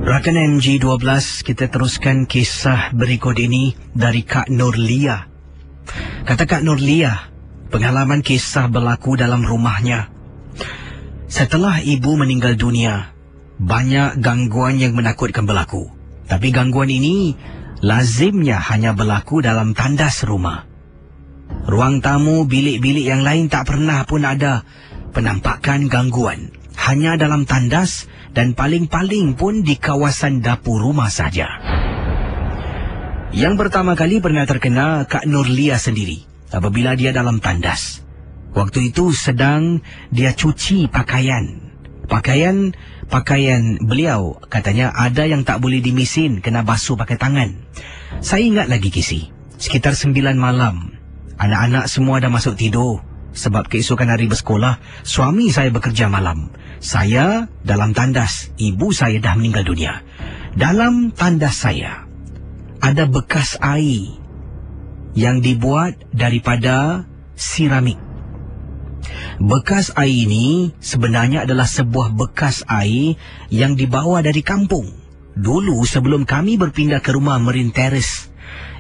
Rakan MG12, kita teruskan kisah berikut ini dari Kak Nurlia. Kata Kak Nurlia, pengalaman kisah berlaku dalam rumahnya. Setelah ibu meninggal dunia, banyak gangguan yang menakutkan berlaku. Tapi gangguan ini lazimnya hanya berlaku dalam tandas rumah. Ruang tamu, bilik-bilik yang lain tak pernah pun ada penampakan gangguan. Hanya dalam tandas dan paling-paling pun di kawasan dapur rumah saja. Yang pertama kali pernah terkena Kak Nurlia sendiri apabila dia dalam tandas. Waktu itu sedang dia cuci pakaian. Pakaian beliau katanya ada yang tak boleh dimisin, kena basuh pakai tangan. Saya ingat lagi Kisi, sekitar 9 malam. Anak-anak semua dah masuk tidur. Sebab keesokan hari bersekolah, suami saya bekerja malam. Saya dalam tandas, ibu saya dah meninggal dunia. Dalam tandas saya, ada bekas air yang dibuat daripada seramik. Bekas air ini sebenarnya adalah sebuah bekas air yang dibawa dari kampung. Dulu sebelum kami berpindah ke rumah Marine Terrace,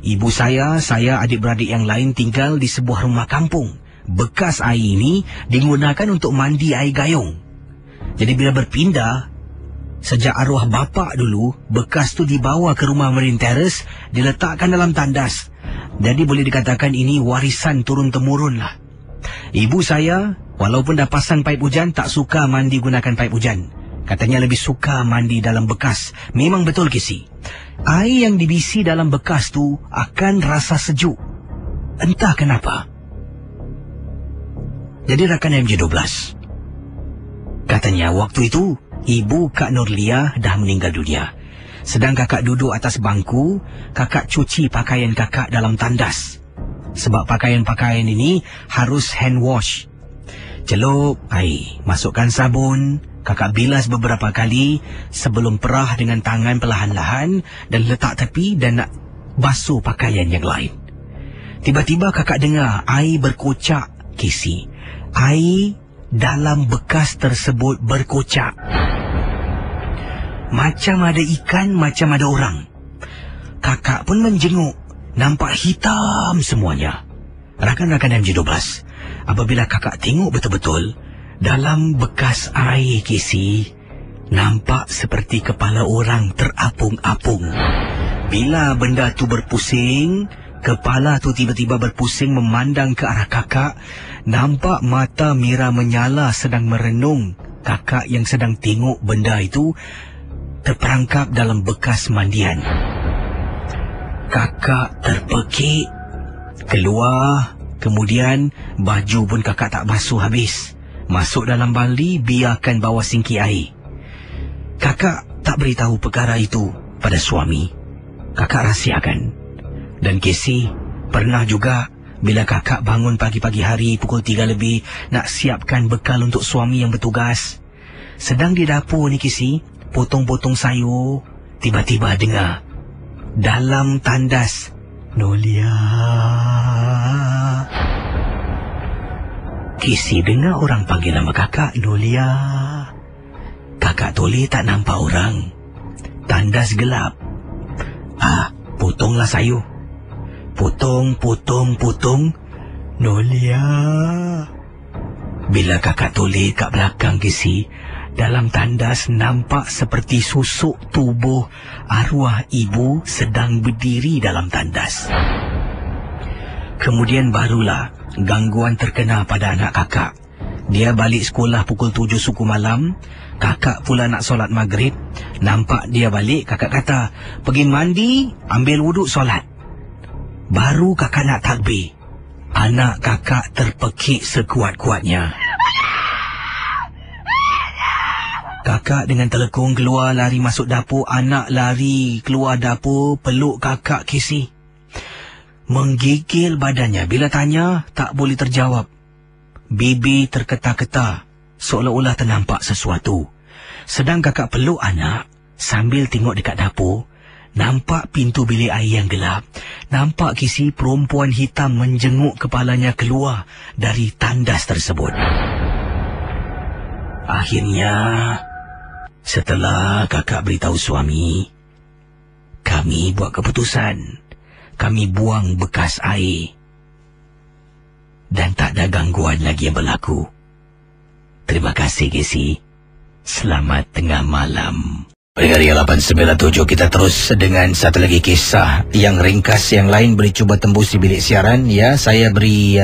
ibu saya, adik-beradik yang lain tinggal di sebuah rumah kampung. Bekas air ini digunakan untuk mandi air gayung. Jadi bila berpindah, sejak arwah bapa dulu, bekas tu dibawa ke rumah Marine Terrace, diletakkan dalam tandas. Jadi boleh dikatakan ini warisan turun-temurun lah. Ibu saya, walaupun dah pasang paip hujan, tak suka mandi gunakan paip hujan. Katanya lebih suka mandi dalam bekas. Memang betul Kisi. Air yang dibisi dalam bekas tu akan rasa sejuk. Entah kenapa. Jadi rakan MJ12, katanya waktu itu ibu Kak Nurlia dah meninggal dunia. Sedang kakak duduk atas bangku, kakak cuci pakaian kakak dalam tandas. Sebab pakaian-pakaian ini harus hand wash. Celup air, masukkan sabun, kakak bilas beberapa kali sebelum perah dengan tangan perlahan-lahan dan letak tepi dan nak basuh pakaian yang lain. Tiba-tiba kakak dengar air berkocak Kisi. Air dalam bekas tersebut berkocak. Macam ada ikan, macam ada orang. Kakak pun menjenguk. Nampak hitam semuanya. Rakan-rakan MJ12, apabila kakak tengok betul-betul, dalam bekas air Kisi, nampak seperti kepala orang terapung-apung. Bila benda tu berpusing, kepala tu tiba-tiba berpusing memandang ke arah kakak. Nampak mata Mira menyala sedang merenung. Kakak yang sedang tengok benda itu terperangkap dalam bekas mandian. Kakak terpekik, keluar. Kemudian baju pun kakak tak basuh habis. Masuk dalam baldi, biarkan bawa singki air. Kakak tak beritahu perkara itu pada suami. Kakak rahsiakan. Dan Kisi pernah juga bila kakak bangun pagi-pagi hari pukul 3 lebih nak siapkan bekal untuk suami yang bertugas. Sedang di dapur ni Kisi, potong-potong sayur, tiba-tiba dengar dalam tandas, Nurlia. Kisi dengar orang panggil nama kakak, Nurlia. Kakak toleh tak nampak orang. Tandas gelap. Potonglah sayur. Potong. Nurlia. Bila kakak toleh kat belakang Kisi, dalam tandas nampak seperti susuk tubuh arwah ibu sedang berdiri dalam tandas. Kemudian barulah gangguan terkena pada anak kakak. Dia balik sekolah pukul 7 suku malam. Kakak pula nak solat maghrib. Nampak dia balik, kakak kata, pergi mandi, ambil wuduk solat. Baru kakak nak takbir, anak kakak terpekik sekuat-kuatnya. Kakak dengan telekung keluar, lari masuk dapur. Anak lari keluar dapur, peluk kakak Kisi. Menggigil badannya. Bila tanya, tak boleh terjawab. Bibir terketar-ketar, seolah-olah ternampak sesuatu. Sedang kakak peluk anak, sambil tengok dekat dapur, nampak pintu bilik air yang gelap. Nampak Kisi perempuan hitam menjenguk kepalanya keluar dari tandas tersebut. Akhirnya, Setelah kakak beritahu suami, kami buat keputusan. Kami buang bekas air. Dan tak ada gangguan lagi yang berlaku. Terima kasih, Casey. Selamat tengah malam. Pendengar 897, kita terus dengan satu lagi kisah yang ringkas. Yang lain boleh cuba tembus di bilik siaran. Ya, saya beri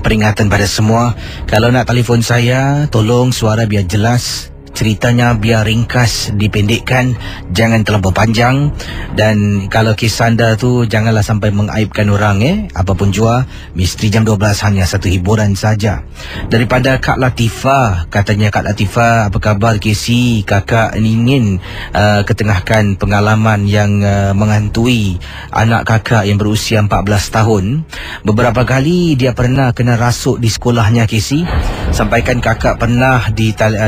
peringatan pada semua. Kalau nak telefon saya, tolong suara biar jelas. Ceritanya biar ringkas, dipendekkan, jangan terlalu panjang. Dan kalau kisah anda tu janganlah sampai mengaibkan orang. Apapun jua, Misteri Jam 12 hanya satu hiburan saja. Daripada Kak Latifah, katanya, Kak Latifah, apa khabar Casey? Kakak ingin ketengahkan pengalaman yang menghantui anak kakak yang berusia 14 tahun. Beberapa kali dia pernah kena rasuk di sekolahnya, Casey. Sampaikan kakak pernah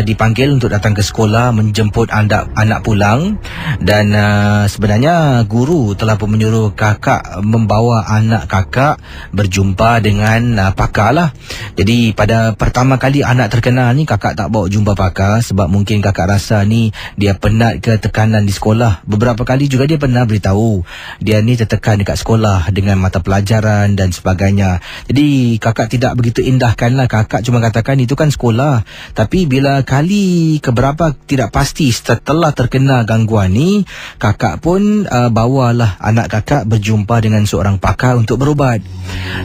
dipanggil untuk datang ke sekolah menjemput anak pulang. Dan sebenarnya guru telah pun menyuruh kakak membawa anak kakak berjumpa dengan pakar lah. Jadi pada pertama kali anak terkena ni, kakak tak bawa jumpa pakar sebab mungkin kakak rasa ni dia penat ke tekanan di sekolah. Beberapa kali juga dia pernah beritahu dia ni tertekan dekat sekolah dengan mata pelajaran dan sebagainya. Jadi kakak tidak begitu indahkan lah. Kakak cuma katakan itu kan sekolah. Tapi bila kali keberapa tidak pasti setelah terkena gangguan ni, kakak pun bawalah anak kakak berjumpa dengan seorang pakar untuk berubat.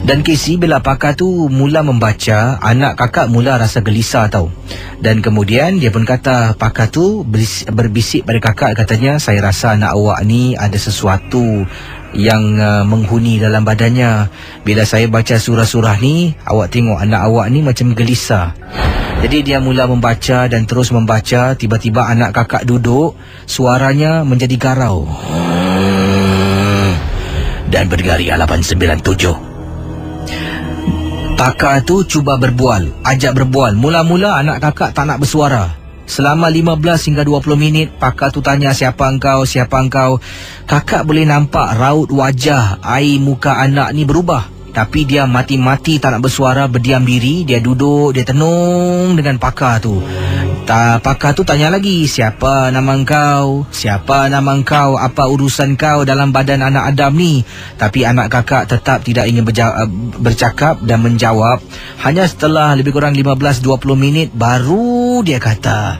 Dan Casey, bila pakar tu mula membaca, anak kakak mula rasa gelisah tau. Dan kemudian dia pun kata, pakar tu berbisik pada kakak, katanya, saya rasa anak awak ni ada sesuatu yang menghuni dalam badannya. Bila saya baca surah-surah ni, awak tengok anak awak ni macam gelisah. Jadi dia mula membaca dan terus membaca. Tiba-tiba anak kakak duduk, suaranya menjadi garau dan bergari 897. Pakar tu cuba berbual, ajak berbual. Mula-mula anak kakak tak nak bersuara. Selama 15 hingga 20 minit, pakar tu tanya, siapa engkau, siapa engkau. Kakak boleh nampak raut wajah, air muka anak ni berubah. Tapi dia mati-mati tak nak bersuara, berdiam diri. Dia duduk, dia tenung dengan pakar tu. Pakar tu tanya lagi, siapa nama engkau? Siapa nama engkau? Apa urusan kau dalam badan anak Adam ni? Tapi anak kakak tetap tidak ingin bercakap dan menjawab. Hanya setelah lebih kurang 15-20 minit, baru dia kata,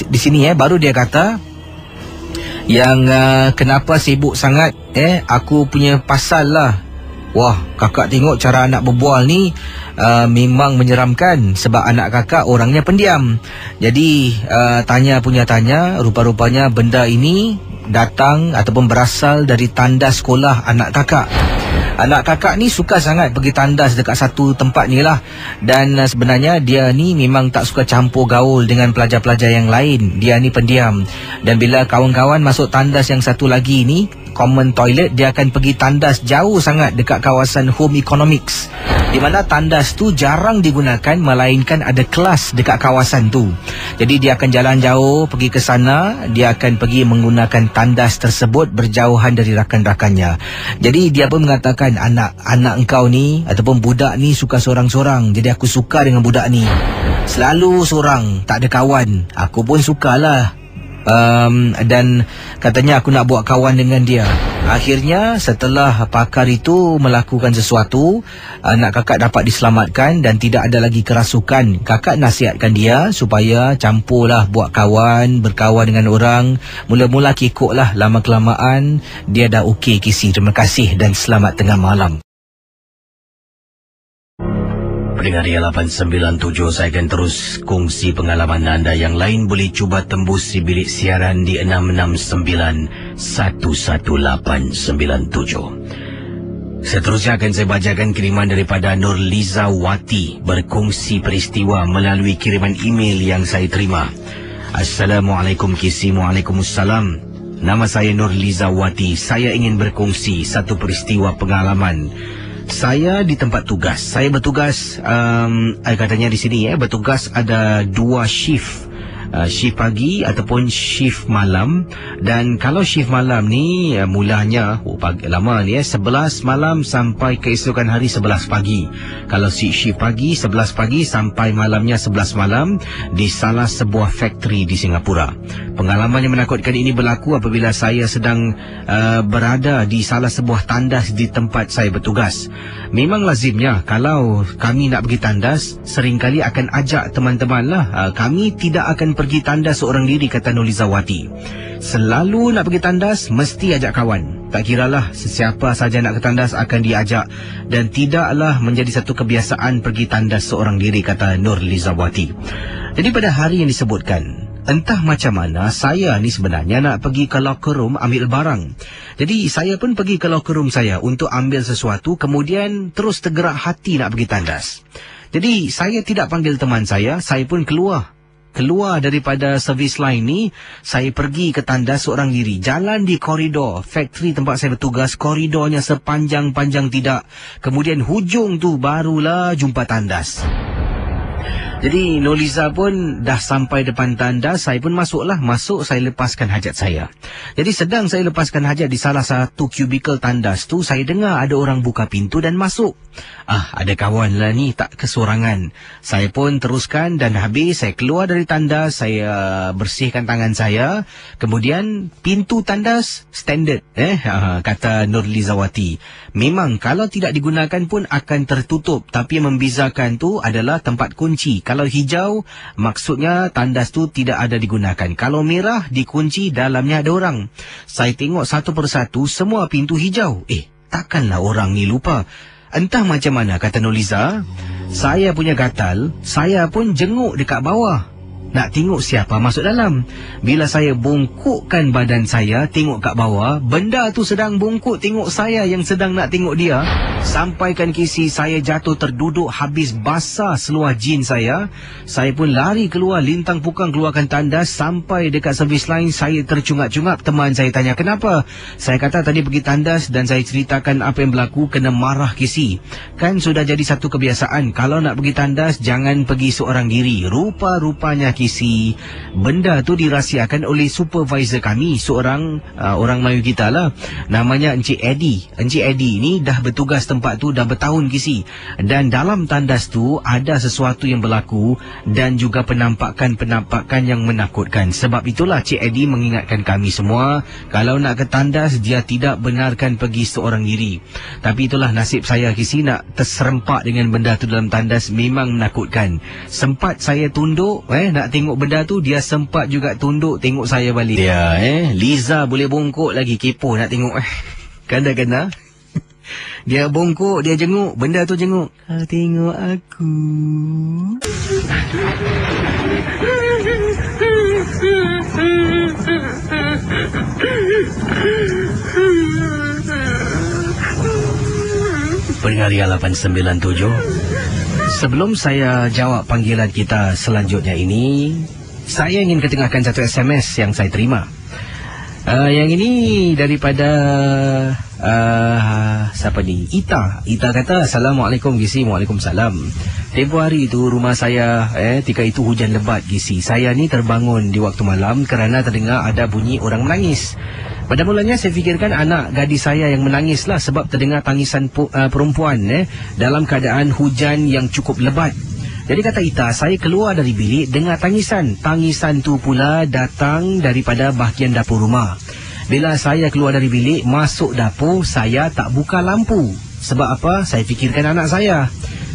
di sini baru dia kata, yang kenapa sibuk sangat? Aku punya pasal lah. Wah, kakak tengok cara anak berbual ni memang menyeramkan. Sebab anak kakak orangnya pendiam. Jadi tanya, rupa-rupanya benda ini datang ataupun berasal dari tandas sekolah anak kakak. Anak kakak ni suka sangat pergi tandas dekat satu tempat ni lah. Dan sebenarnya dia ni memang tak suka campur gaul dengan pelajar-pelajar yang lain. Dia ni pendiam. Dan bila kawan-kawan masuk tandas yang satu lagi ni, common toilet, dia akan pergi tandas jauh sangat dekat kawasan home economics, di mana tandas tu jarang digunakan, melainkan ada kelas dekat kawasan tu. Jadi dia akan jalan jauh pergi ke sana. Dia akan pergi menggunakan tandas tersebut berjauhan dari rakan-rakannya. Jadi dia pun mengatakan, anak engkau ni ataupun budak ni suka sorang-sorang. Jadi aku suka dengan budak ni. Selalu sorang, tak ada kawan. Aku pun sukalah. Dan katanya aku nak buat kawan dengan dia. Akhirnya setelah pakar itu melakukan sesuatu, anak kakak dapat diselamatkan dan tidak ada lagi kerasukan. Kakak nasihatkan dia supaya campurlah buat kawan, berkawan dengan orang. Mula-mula kekoklah, lama-kelamaan dia dah okey, Casey. Terima kasih dan selamat tengah malam. Pendengar 897, saya akan terus kongsi pengalaman anda. Yang lain boleh cuba tembus di bilik siaran di 669-11897. Seterusnya akan saya bacakan kiriman daripada Nurliza Wati, berkongsi peristiwa melalui kiriman email yang saya terima. Assalamualaikum Casey. Waalaikumsalam. Nama saya Nurliza Wati. Saya ingin berkongsi satu peristiwa pengalaman. Saya di tempat tugas. Saya bertugas, katanya di sini bertugas ada 2 shift shift pagi ataupun shift malam. Dan kalau shift malam ni mulanya lama ni 11 malam sampai keesokan hari 11 pagi. Kalau shift pagi 11 pagi sampai malamnya 11 malam di salah sebuah factory di Singapura. Pengalaman yang menakutkan ini berlaku apabila saya sedang berada di salah sebuah tandas di tempat saya bertugas. Memang lazimnya kalau kami nak pergi tandas, seringkali akan ajak teman-teman lah. Kami tidak akan pergi tandas seorang diri, kata Nolizawati. Selalu nak pergi tandas, mesti ajak kawan. Tak kiralah sesiapa saja nak ke tandas akan diajak. Dan tidaklah menjadi satu kebiasaan pergi tandas seorang diri, kata Nolizawati. Jadi pada hari yang disebutkan, entah macam mana saya ni sebenarnya nak pergi ke locker room ambil barang. Jadi saya pun pergi ke locker room saya untuk ambil sesuatu, kemudian terus tergerak hati nak pergi tandas. Jadi saya tidak panggil teman saya pun keluar daripada servis line ni. Saya pergi ke tandas seorang diri. Jalan di koridor factory tempat saya bertugas, koridornya sepanjang-panjang tidak. Kemudian hujung tu barulah jumpa tandas. Jadi Noliza pun dah sampai depan tandas, saya pun masuk, saya lepaskan hajat saya. Jadi sedang saya lepaskan hajat di salah satu kubikel tandas tu, saya dengar ada orang buka pintu dan masuk. Ada kawan lah ni, tak kesorangan. Saya pun teruskan dan habis saya keluar dari tandas, saya bersihkan tangan saya. Kemudian pintu tandas standard, kata Nurlizawati. Memang kalau tidak digunakan pun akan tertutup, tapi yang membezakan tu adalah tempat kunci. Kalau hijau, maksudnya tandas tu tidak ada digunakan. Kalau merah, dikunci, dalamnya ada orang. Saya tengok satu persatu, semua pintu hijau. Takkanlah orang ni lupa. Entah macam mana, kata Noliza. Saya punya gatal, saya pun jenguk dekat bawah. Nak tengok siapa masuk dalam. Bila saya bongkokkan badan saya, tengok kat bawah, benda tu sedang bongkok tengok saya yang sedang nak tengok dia. Sampaikan kisi, saya jatuh terduduk, habis basah seluar jin saya. Saya pun lari keluar, lintang pukang keluarkan tandas. Sampai dekat servis lain, saya tercungap-cungap. Teman saya tanya, kenapa? Saya kata tadi pergi tandas dan saya ceritakan apa yang berlaku, kena marah kisi. Kan sudah jadi satu kebiasaan, kalau nak pergi tandas, jangan pergi seorang diri. Rupa-rupanya kisi, benda tu dirahsiakan oleh supervisor kami, seorang orang Melayu kita lah, namanya Encik Eddie. Encik Eddie ni dah bertugas tempat tu dah bertahun kisi. Dan dalam tandas tu ada sesuatu yang berlaku dan juga penampakan-penampakan yang menakutkan. Sebab itulah Cik Eddie mengingatkan kami semua, kalau nak ke tandas, dia tidak benarkan pergi seorang diri. Tapi itulah nasib saya kisi, nak terserempak dengan benda tu dalam tandas memang menakutkan. Sempat saya tunduk nak tengok benda tu, dia sempat juga tunduk tengok saya balik. Dia Liza boleh bongkok lagi, kepo nak tengok. Kadang-kadang dia bongkok, dia jenguk, benda tu jenguk. Kau tengok aku. Pendengar 897, sebelum saya jawab panggilan kita selanjutnya ini, saya ingin ketengahkan satu SMS yang saya terima. Yang ini daripada siapa ni? Ita kata, Assalamualaikum Gisi. Waalaikumsalam. Tempoh hari itu rumah saya ketika itu hujan lebat Gisi. Saya ni terbangun di waktu malam kerana terdengar ada bunyi orang menangis. Pada mulanya saya fikirkan anak gadis saya yang menangis lah, sebab terdengar tangisan perempuan dalam keadaan hujan yang cukup lebat. Jadi kata Ita, saya keluar dari bilik dengar tangisan. Tangisan tu pula datang daripada bahagian dapur rumah. Bila saya keluar dari bilik, masuk dapur, saya tak buka lampu. Sebab apa? Saya fikirkan anak saya.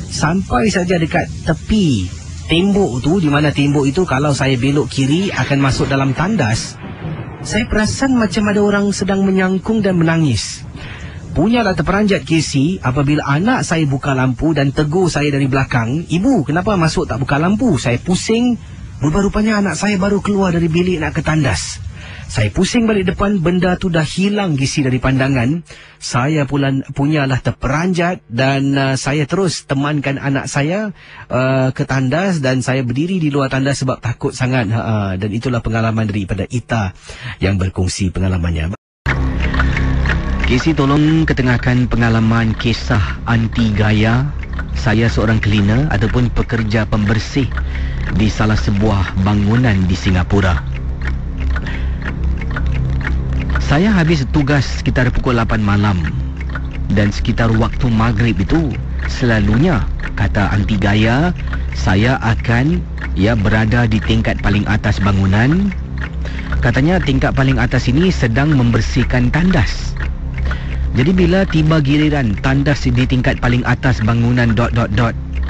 Sampai saja dekat tepi tembok tu, di mana tembok itu kalau saya belok kiri akan masuk dalam tandas, saya perasan macam ada orang sedang menyangkung dan menangis. Punyalah terperanjat Casey apabila anak saya buka lampu dan tegur saya dari belakang, "Ibu, kenapa masuk tak buka lampu?" Saya pusing, rupa-rupanya anak saya baru keluar dari bilik nak ke tandas. Saya pusing balik depan, benda tu dah hilang Casey dari pandangan. Saya punyalah terperanjat dan saya terus temankan anak saya ke tandas dan saya berdiri di luar tandas sebab takut sangat. Dan itulah pengalaman daripada Ita yang berkongsi pengalamannya. Casey, tolong ketengahkan pengalaman kisah anti gaya saya seorang cleaner ataupun pekerja pembersih di salah sebuah bangunan di Singapura. Saya habis tugas sekitar pukul 8 malam dan sekitar waktu maghrib itu selalunya, kata anti gaya, saya akan berada di tingkat paling atas bangunan. Katanya tingkat paling atas ini sedang membersihkan tandas. Jadi bila tiba giliran tandas di tingkat paling atas bangunan ...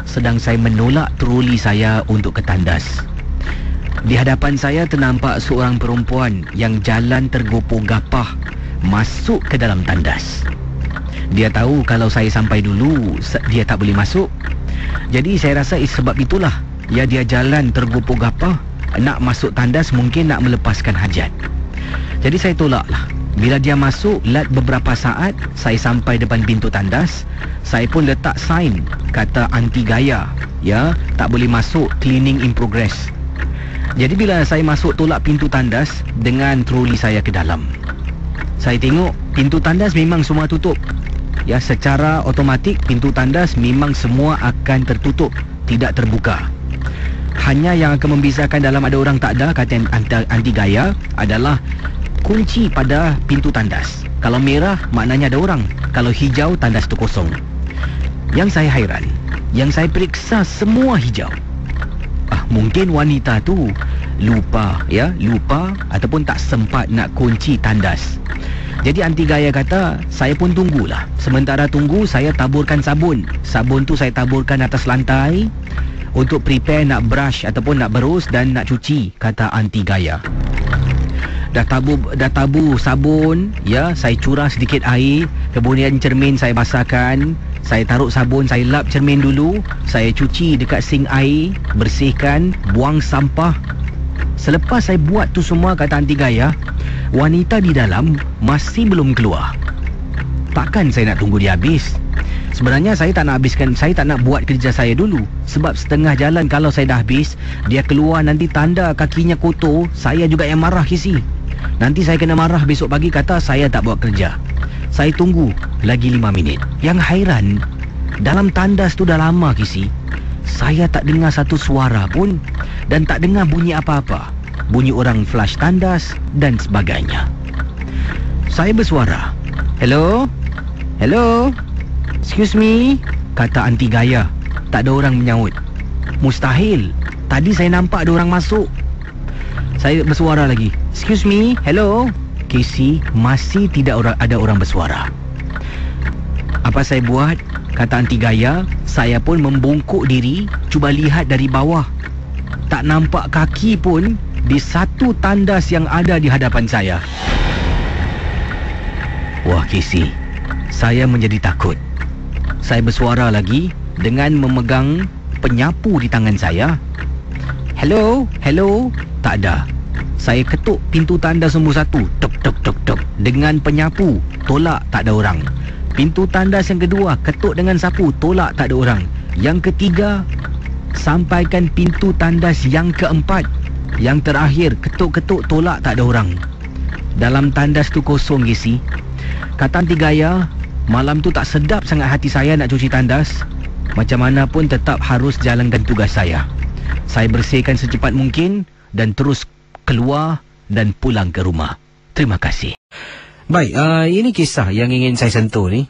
sedang saya menolak troli saya untuk ke tandas. Di hadapan saya ternampak seorang perempuan yang jalan tergopoh-gapah masuk ke dalam tandas. Dia tahu kalau saya sampai dulu, dia tak boleh masuk. Jadi saya rasa sebab itulah dia jalan tergopoh-gapah nak masuk tandas, mungkin nak melepaskan hajat. Jadi saya tolaklah. Bila dia masuk, lat beberapa saat saya sampai depan pintu tandas, saya pun letak sign kata anti gaya, tak boleh masuk, cleaning in progress. Jadi bila saya masuk tolak pintu tandas dengan troli saya ke dalam, saya tengok pintu tandas memang semua tutup. Secara automatik pintu tandas memang semua akan tertutup, tidak terbuka. Hanya yang akan membezakan dalam ada orang tak ada, kata anti gaya, adalah kunci pada pintu tandas. Kalau merah maknanya ada orang, kalau hijau tandas tu kosong. Yang saya hairan, yang saya periksa semua hijau. Mungkin wanita tu lupa ataupun tak sempat nak kunci tandas. Jadi anti gaya kata, saya pun tunggulah. Sementara tunggu, saya taburkan sabun. Sabun tu saya taburkan atas lantai untuk prepare nak brush ataupun nak berus dan nak cuci, kata anti gaya. Dah tabur sabun, saya curah sedikit air, kemudian cermin saya basahkan, saya taruh sabun, saya lap cermin dulu, saya cuci dekat sink air, bersihkan, buang sampah. Selepas saya buat tu semua, kata anti gaya, wanita di dalam masih belum keluar. Takkan saya nak tunggu dia habis? Sebenarnya saya tak nak buat kerja saya dulu. Sebab setengah jalan kalau saya dah habis, dia keluar nanti tanda kakinya kotor, saya juga yang marah kisi. Nanti saya kena marah besok pagi, kata saya tak buat kerja. Saya tunggu lagi 5 minit. Yang hairan, dalam tandas tu dah lama kisi, saya tak dengar satu suara pun dan tak dengar bunyi apa-apa. Bunyi orang flush tandas dan sebagainya. Saya bersuara, "Hello? Hello? Excuse me?" kata anti gaya. Tak ada orang menyaut. Mustahil. Tadi saya nampak ada orang masuk. Saya bersuara lagi, "Excuse me? Hello?" Casey, masih tidak ada orang bersuara. Apa saya buat? Kata anti gaya. Saya pun membungkuk diri, cuba lihat dari bawah. Tak nampak kaki pun di satu tandas yang ada di hadapan saya. Wah Casey, saya menjadi takut. Saya bersuara lagi dengan memegang penyapu di tangan saya. "Hello? Hello?" Tak ada. Saya ketuk pintu tandas nombor 1. Tok tok tok tok. Dengan penyapu. Tolak, tak ada orang. Pintu tandas yang kedua, ketuk dengan sapu. Tolak, tak ada orang. Yang ketiga, sampaikan pintu tandas yang keempat. Yang terakhir, ketuk-ketuk, tolak, tak ada orang. Dalam tandas tu kosong, Gisi. Kata anti gaya, malam tu tak sedap sangat hati saya nak cuci tandas. Macam mana pun tetap harus jalankan tugas saya. Saya bersihkan secepat mungkin dan terus keluar dan pulang ke rumah. Terima kasih. Baik, ini kisah yang ingin saya sentuh ni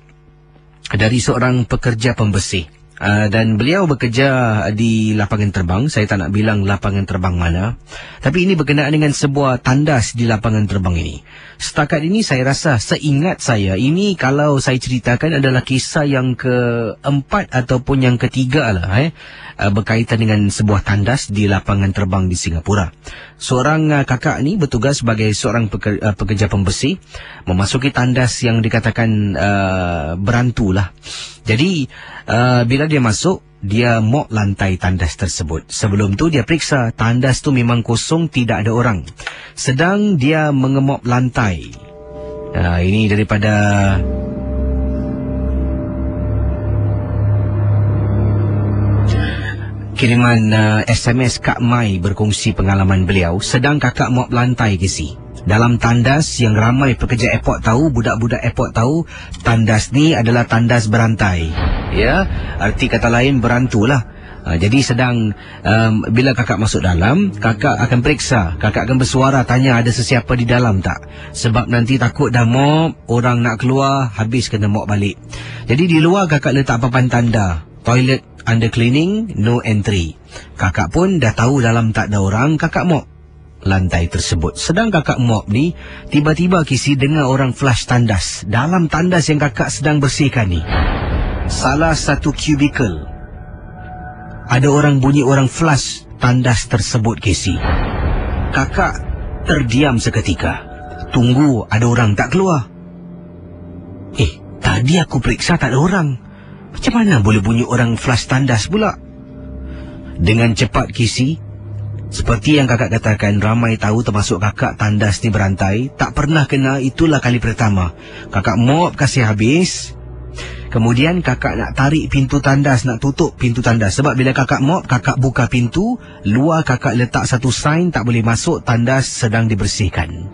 dari seorang pekerja pembersih. Dan beliau bekerja di lapangan terbang. Saya tak nak bilang lapangan terbang mana, tapi ini berkenaan dengan sebuah tandas di lapangan terbang ini. Setakat ini saya rasa, seingat saya, ini kalau saya ceritakan adalah kisah yang keempat ataupun yang ketiga lah berkaitan dengan sebuah tandas di lapangan terbang di Singapura. Seorang kakak ni bertugas sebagai seorang pekerja pembersih, memasuki tandas yang dikatakan berantu lah. Jadi bila dia masuk, dia mop lantai tandas tersebut. Sebelum tu dia periksa tandas tu memang kosong, tidak ada orang. Sedang dia mengemop lantai. Ini daripada kiriman SMS Kak Mai berkongsi pengalaman beliau. Sedang kakak mop lantai ke si. Dalam tandas yang ramai pekerja airport tahu, budak-budak airport tahu, tandas ni adalah tandas berantai. Ya, arti kata lain berantulah. Jadi sedang bila kakak masuk dalam, kakak akan periksa, kakak akan bersuara tanya ada sesiapa di dalam tak. Sebab nanti takut dah mop, orang nak keluar, habis kena mop balik. Jadi di luar kakak letak papan tanda, toilet under cleaning, no entry. Kakak pun dah tahu dalam tak ada orang, kakak mop lantai tersebut. Sedang kakak mop ni, tiba-tiba Kisi dengar orang flush tandas. Dalam tandas yang kakak sedang bersihkan ni, salah satu cubicle, ada orang bunyi orang flush tandas tersebut, Kisi. Kakak terdiam seketika. Tunggu ada orang tak keluar. Tadi aku periksa tak ada orang. Macam mana boleh bunyi orang flush tandas pula? Dengan cepat, Kisi, seperti yang kakak katakan, ramai tahu termasuk kakak tandas ni berantai. Tak pernah kena, itulah kali pertama. Kakak mop kasih habis. Kemudian kakak nak tarik pintu tandas, nak tutup pintu tandas. Sebab bila kakak mop, kakak buka pintu, luar kakak letak satu sign tak boleh masuk, tandas sedang dibersihkan.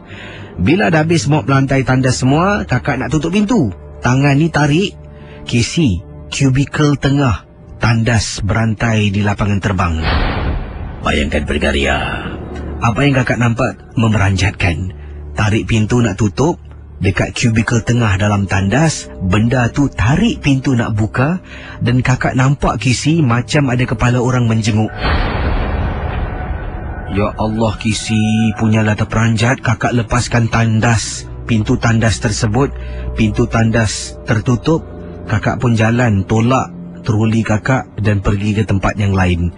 Bila dah habis mop lantai tandas semua, kakak nak tutup pintu. Tangan ni tarik, Kisi, kubikel tengah tandas berantai di lapangan terbang. Bayangkan Bergaria, apa yang kakak nampak memeranjatkan. Tarik pintu nak tutup, dekat kubikel tengah dalam tandas, benda tu tarik pintu nak buka, dan kakak nampak, Kisi, macam ada kepala orang menjenguk. Ya Allah, Kisi, punyalah terperanjat. Kakak lepaskan tandas, pintu tandas tersebut. Pintu tandas tertutup. Kakak pun jalan, tolak troli kakak dan pergi ke tempat yang lain.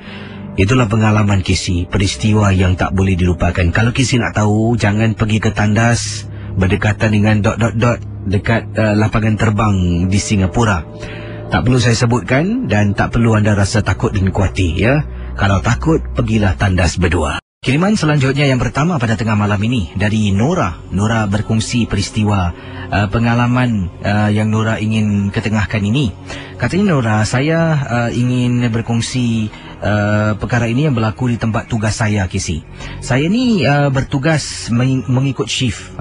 Itulah pengalaman Kisi, peristiwa yang tak boleh dilupakan. Kalau Kisi nak tahu, jangan pergi ke tandas berdekatan dengan ... dekat lapangan terbang di Singapura. Tak perlu saya sebutkan dan tak perlu anda rasa takut dan khawatir, ya. Kalau takut, pergilah tandas berdua. Kiriman selanjutnya yang pertama pada tengah malam ini dari Nora. Nora berkongsi peristiwa pengalaman yang Nora ingin ketengahkan ini. Katanya, Nora, saya ingin berkongsi perkara ini yang berlaku di tempat tugas saya, Kisi. Saya ni bertugas mengikut shift.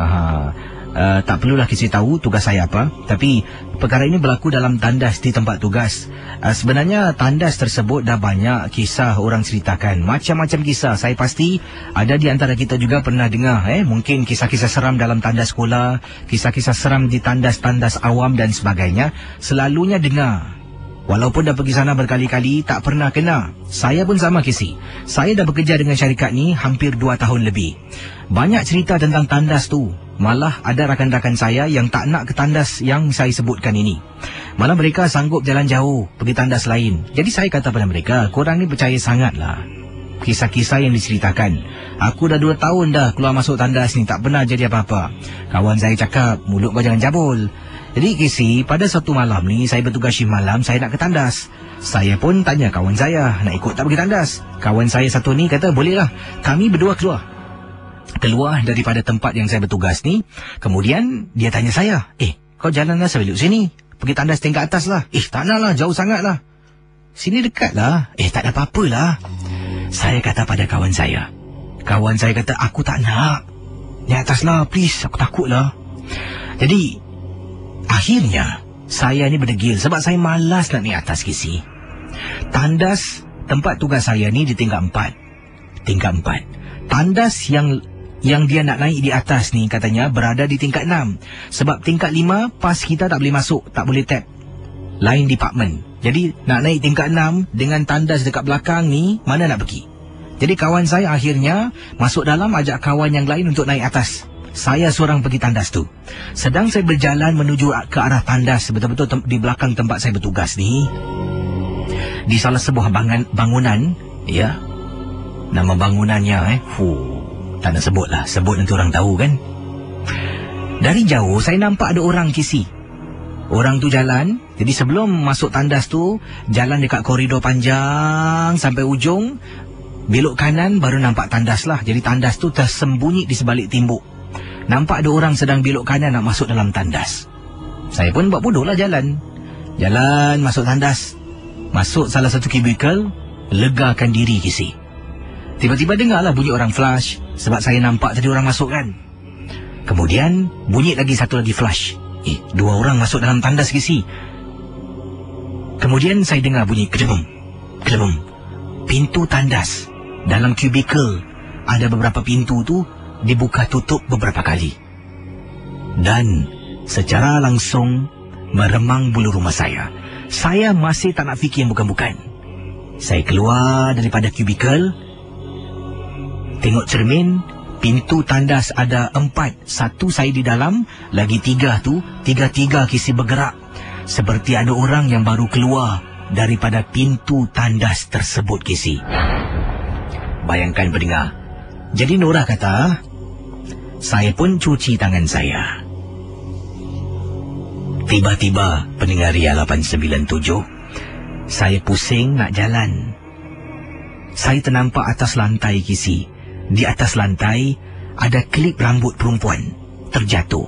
Tak perlulah Kisi tahu tugas saya apa, tapi perkara ini berlaku dalam tandas di tempat tugas. Sebenarnya tandas tersebut dah banyak kisah orang ceritakan, macam-macam kisah. Saya pasti ada di antara kita juga pernah dengar, mungkin kisah-kisah seram dalam tandas sekolah, kisah-kisah seram di tandas-tandas awam dan sebagainya. Selalunya dengar. Walaupun dah pergi sana berkali-kali, tak pernah kena. Saya pun sama, Kisi. Saya dah bekerja dengan syarikat ni hampir 2 tahun lebih. Banyak cerita tentang tandas tu. Malah ada rakan-rakan saya yang tak nak ke tandas yang saya sebutkan ini. Malah mereka sanggup jalan jauh, pergi tandas lain. Jadi saya kata pada mereka, korang ni percaya sangatlah kisah-kisah yang diceritakan. Aku dah 2 tahun dah keluar masuk tandas ni, tak pernah jadi apa-apa. Kawan saya cakap, mulut kau jangan jabul. Jadi Kisi, pada satu malam ni saya bertugas shift malam, saya nak ke tandas. Saya pun tanya kawan saya, nak ikut tak pergi tandas? Kawan saya satu ni kata, bolehlah. Kami berdua keluar daripada tempat yang saya bertugas ni. Kemudian dia tanya saya, kau jalanlah sampai sini, pergi tandas tingkat atas lah. Tak nak lah, jauh sangat lah. Sini dekat lah. Tak ada apa-apa lah. Saya kata pada kawan saya. Kawan saya kata, aku tak nak. Di atas lah, please, aku takut lah. Jadi akhirnya saya ni berdegil sebab saya malas nak naik atas, Kisi. Tandas tempat tugas saya ni di tingkat 4. Tingkat 4. Tandas yang dia nak naik di atas ni katanya berada di tingkat 6. Sebab tingkat 5 pas kita tak boleh masuk, tak boleh tap. Lain department. Jadi nak naik tingkat 6 dengan tandas dekat belakang ni, mana nak pergi? Jadi kawan saya akhirnya masuk dalam, ajak kawan yang lain untuk naik atas. Saya seorang pergi tandas tu. Sedang saya berjalan menuju ke arah tandas, betul-betul di belakang tempat saya bertugas ni, di salah sebuah bangunan, ya. Nama bangunannya tak nak sebut lah, sebut nanti orang tahu kan. Dari jauh saya nampak ada orang, Kisi. Orang tu jalan. Jadi sebelum masuk tandas tu, jalan dekat koridor panjang sampai ujung, belok kanan baru nampak tandas lah. Jadi tandas tu tersembunyi di sebalik timbuk. Nampak ada orang sedang belok kanan nak masuk dalam tandas. Saya pun buat bodoh lah, jalan masuk tandas. Masuk salah satu kubikel, legakan diri, Kisi. Tiba-tiba dengarlah bunyi orang flush. Sebab saya nampak tadi orang masuk kan. Kemudian bunyi lagi satu lagi flash. Dua orang masuk dalam tandas Casey. Kemudian saya dengar bunyi kedemum, kedemum. Pintu tandas dalam kubikel, ada beberapa pintu tu dibuka tutup beberapa kali. Dan secara langsung meremang bulu rumah saya. Saya masih tak nak fikir yang bukan-bukan. Saya keluar daripada kubikel, tengok cermin, pintu tandas ada 4. Satu saya di dalam, lagi 3 tu, tiga-tiga Casey bergerak. Seperti ada orang yang baru keluar daripada pintu tandas tersebut, Casey. Bayangkan pendengar. Jadi Nora kata, saya pun cuci tangan saya. Tiba-tiba pendengar Ria 897, saya pusing nak jalan. Saya ternampak atas lantai, Casey. Di atas lantai ada klip rambut perempuan terjatuh.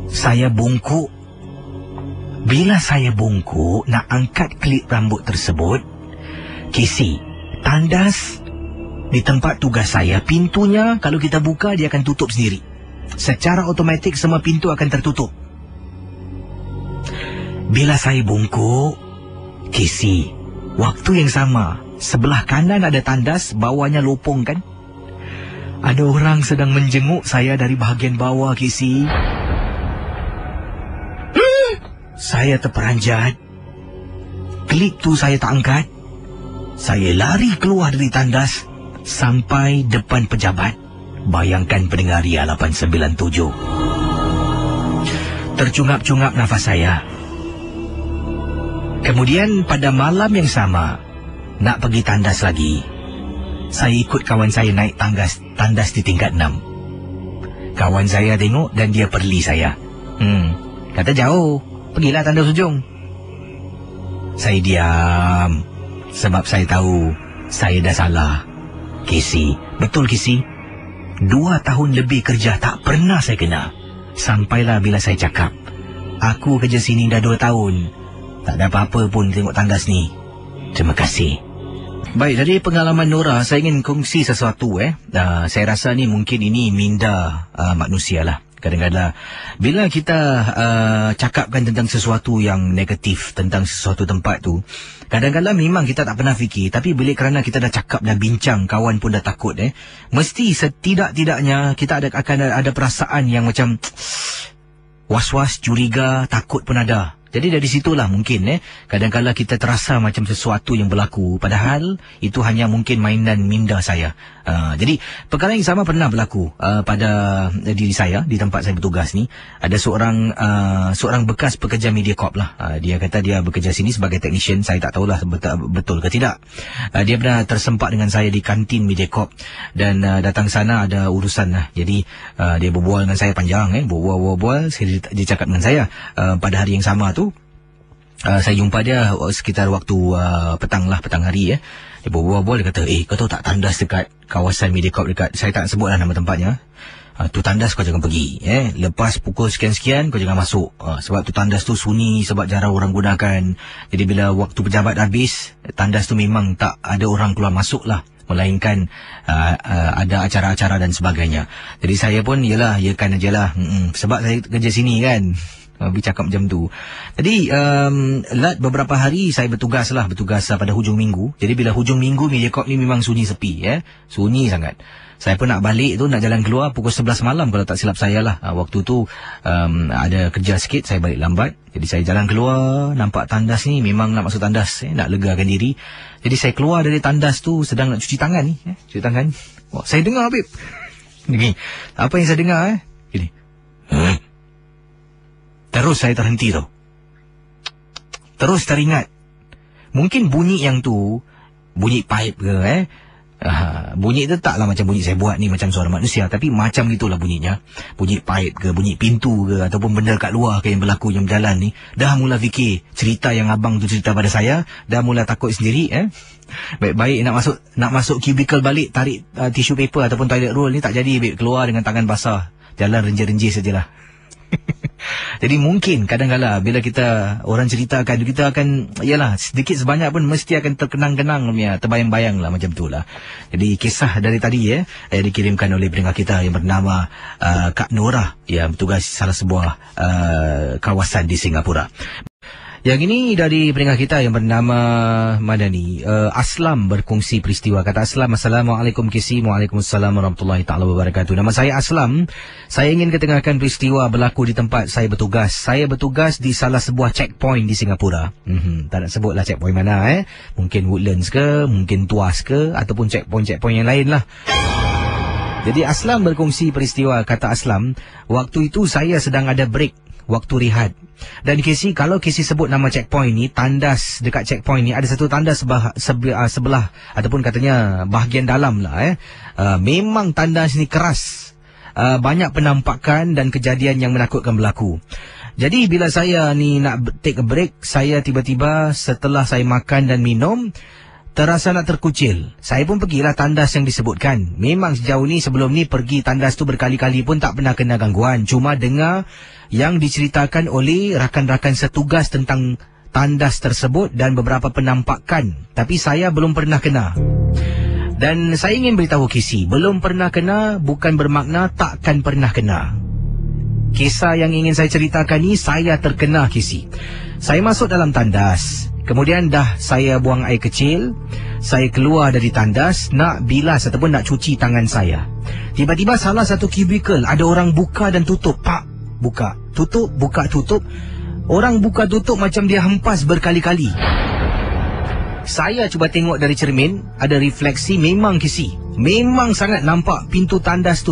Saya bungkuk. Bila saya bungkuk nak angkat klip rambut tersebut, Casey, tandas di tempat tugas saya, pintunya kalau kita buka dia akan tutup sendiri. Secara automatik semua pintu akan tertutup. Bila saya bungkuk, Casey, waktu yang sama, sebelah kanan ada tandas, bawahnya lopong kan? Ada orang sedang menjenguk saya dari bahagian bawah, Casey. Saya terperanjat. Klip tu saya tak angkat. Saya lari keluar dari tandas sampai depan pejabat. Bayangkan pendengar Ria 897. Tercungap-cungap nafas saya. Kemudian pada malam yang sama, nak pergi tandas lagi, saya ikut kawan saya naik tandas di tingkat 6. Kawan saya tengok dan dia perli saya. Kata jauh, pergilah tandas ujung. Saya diam, sebab saya tahu saya dah salah. Casey, betul Casey, 2 tahun lebih kerja tak pernah saya kena. Sampailah bila saya cakap, aku kerja sini dah 2 tahun, tak ada apa-apa pun tengok tandas ni. Terima kasih. Baik, dari pengalaman Nora, saya ingin kongsi sesuatu. Saya rasa ni mungkin ini minda manusia lah. Kadang-kadang bila kita cakapkan tentang sesuatu yang negatif tentang sesuatu tempat tu, kadang-kadang memang kita tak pernah fikir. Tapi bila kerana kita dah cakap, dah bincang, kawan pun dah takut, mesti setidak-tidaknya kita akan ada perasaan yang macam was-was, curiga, takut pun ada. Jadi dari situlah mungkin kadang-kadang kita terasa macam sesuatu yang berlaku, padahal itu hanya mungkin mainan minda saya. Jadi perkara yang sama pernah berlaku pada diri saya di tempat saya bertugas ni. Ada seorang bekas pekerja Mediacorp lah. Dia kata dia bekerja sini sebagai technician. Saya tak tahulah betul ke tidak. Dia pernah tersempat dengan saya di kantin Mediacorp dan datang sana ada urusan lah. Jadi dia berbual dengan saya panjang, berbual. Dia cakap dengan saya pada hari yang sama tu. Saya jumpa dia sekitar waktu petang hari. Dia berbual-bual, dia kata, kau tahu tak tandas dekat kawasan Mediacorp dekat, saya tak sebutlah nama tempatnya. Tu tandas kau jangan pergi. Lepas pukul sekian-sekian kau jangan masuk. Sebab tu tandas tu sunyi, sebab jarang orang gunakan. Jadi bila waktu pejabat habis, tandas tu memang tak ada orang keluar masuk lah. Melainkan ada acara-acara dan sebagainya. Jadi saya pun yakan aje lah. Sebab saya kerja sini kan. Bercakap macam tu. Jadi beberapa hari saya bertugas pada hujung minggu. Jadi bila hujung minggu Mediacorp ni memang sunyi sepi, sunyi sangat. Saya pun nak balik tu, nak jalan keluar pukul 11 malam kalau tak silap saya lah. Waktu tu ada kerja sikit, saya balik lambat. Jadi saya jalan keluar, nampak tandas ni, memang nak masuk tandas, nak legakan diri. Jadi saya keluar dari tandas tu, sedang nak cuci tangan ni, cuci tangan. Saya dengar, Habib. Ni, apa yang saya dengar gini. Terus saya terhenti tu. Terus teringat. Mungkin bunyi yang tu, bunyi pipe ke, bunyi tu taklah macam bunyi saya buat ni, macam suara manusia. Tapi macam itulah bunyinya. Bunyi pipe ke, bunyi pintu ke, ataupun benda kat luar ke yang berlaku, yang berjalan ni. Dah mula fikir cerita yang abang tu cerita pada saya. Dah mula takut sendiri. Baik-baik nak masuk kubikel balik, tarik tissue paper ataupun toilet roll ni tak jadi, keluar dengan tangan basah. Jalan renjih-renjih sajalah. Jadi mungkin kadang-kadang bila kita orang ceritakan, kita akan, yalah, sedikit sebanyak pun mesti akan terkenang-kenang, terbayang-bayang lah macam tu lah. Jadi kisah dari tadi dikirimkan oleh pendengar kita yang bernama Kak Nora, yang bertugas salah sebuah kawasan di Singapura. Yang ini dari pendengar kita yang bernama mana ni? Aslam berkongsi peristiwa. Kata Aslam, Assalamualaikum KC. Waalaikumsalam warahmatullahi ta'ala wabarakatuh. Nama saya Aslam. Saya ingin ketengahkan peristiwa berlaku di tempat saya bertugas. Saya bertugas di salah sebuah checkpoint di Singapura. Tak nak sebutlah checkpoint mana. Mungkin Woodlands ke, mungkin Tuas ke, ataupun checkpoint-checkpoint yang lain lah. Jadi Aslam berkongsi peristiwa. Kata Aslam, waktu itu saya sedang ada break, waktu rehat. Dan KC, kalau KC sebut nama checkpoint ni, tandas dekat checkpoint ni, ada satu tandas sebelah ataupun katanya bahagian dalam lah. Memang tandas ni keras. Banyak penampakan dan kejadian yang menakutkan berlaku. Jadi bila saya ni nak take a break, saya tiba-tiba setelah saya makan dan minum, terasa nak terkucil. Saya pun pergilah tandas yang disebutkan. Memang sejauh ni, sebelum ni pergi tandas tu berkali-kali pun tak pernah kena gangguan. Cuma dengar yang diceritakan oleh rakan-rakan setugas tentang tandas tersebut dan beberapa penampakan. Tapi saya belum pernah kena. Dan saya ingin beritahu KC, belum pernah kena bukan bermakna takkan pernah kena. Kisah yang ingin saya ceritakan ni, saya terkena KC. Saya masuk dalam tandas. Kemudian dah saya buang air kecil, saya keluar dari tandas nak bilas ataupun nak cuci tangan saya. Tiba-tiba salah satu kubikel ada orang buka dan tutup. Pak, buka, tutup, buka, tutup. Orang buka tutup macam dia hempas berkali-kali. Saya cuba tengok dari cermin, ada refleksi, memang KC. Memang sangat nampak pintu tandas tu,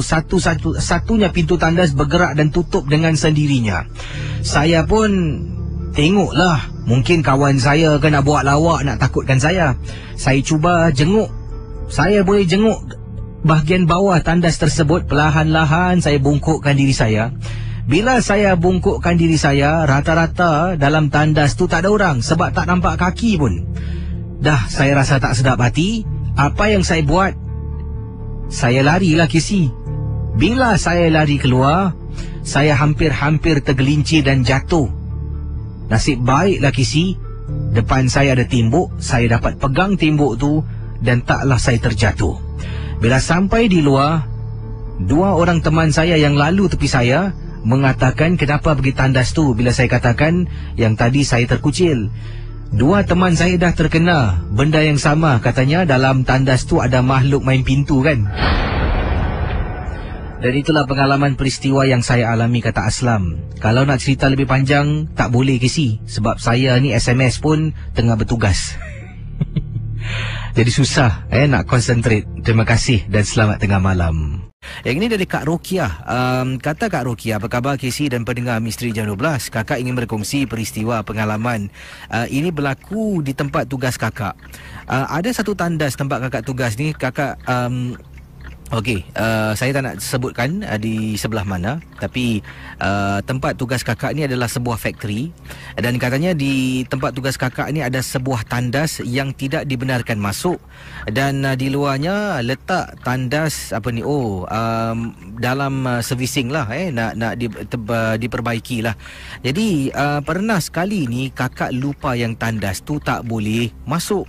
satunya pintu tandas bergerak dan tutup dengan sendirinya. Saya pun tengoklah, mungkin kawan saya kan nak buat lawak, nak takutkan saya. Saya cuba jenguk. Saya boleh jenguk bahagian bawah tandas tersebut. Perlahan-lahan saya bungkukkan diri saya. Bila saya bungkukkan diri saya, rata-rata dalam tandas tu tak ada orang, sebab tak nampak kaki pun. Dah saya rasa tak sedap hati. Apa yang saya buat? Saya larilah KC. Bila saya lari keluar, saya hampir-hampir tergelincir dan jatuh. Nasib baiklah KC, depan saya ada tembok. Saya dapat pegang tembok tu dan taklah saya terjatuh. Bila sampai di luar, dua orang teman saya yang lalu tepi saya mengatakan kenapa pergi tandas tu bila saya katakan yang tadi saya terkucil. Dua teman saya dah terkena benda yang sama. Katanya dalam tandas tu ada makhluk main pintu kan. Dan itulah pengalaman peristiwa yang saya alami, kata Aslam. Kalau nak cerita lebih panjang, tak boleh KC. Sebab saya ni SMS pun tengah bertugas. Jadi susah nak konsentrate. Terima kasih dan selamat tengah malam. Yang ini dari Kak Rokiah. Kata Kak Rokiah, apa khabar KC dan pendengar Misteri Jam 12? Kakak ingin berkongsi peristiwa pengalaman. Ini berlaku di tempat tugas kakak. Ada satu tandas tempat kakak tugas ni. Kakak okey, saya tak nak sebutkan di sebelah mana, tapi tempat tugas kakak ni adalah sebuah factory. Dan katanya di tempat tugas kakak ni ada sebuah tandas yang tidak dibenarkan masuk. Dan di luarnya letak tandas dalam servicing lah, nak diperbaiki lah. Jadi pernah sekali ni kakak lupa yang tandas tu tak boleh masuk.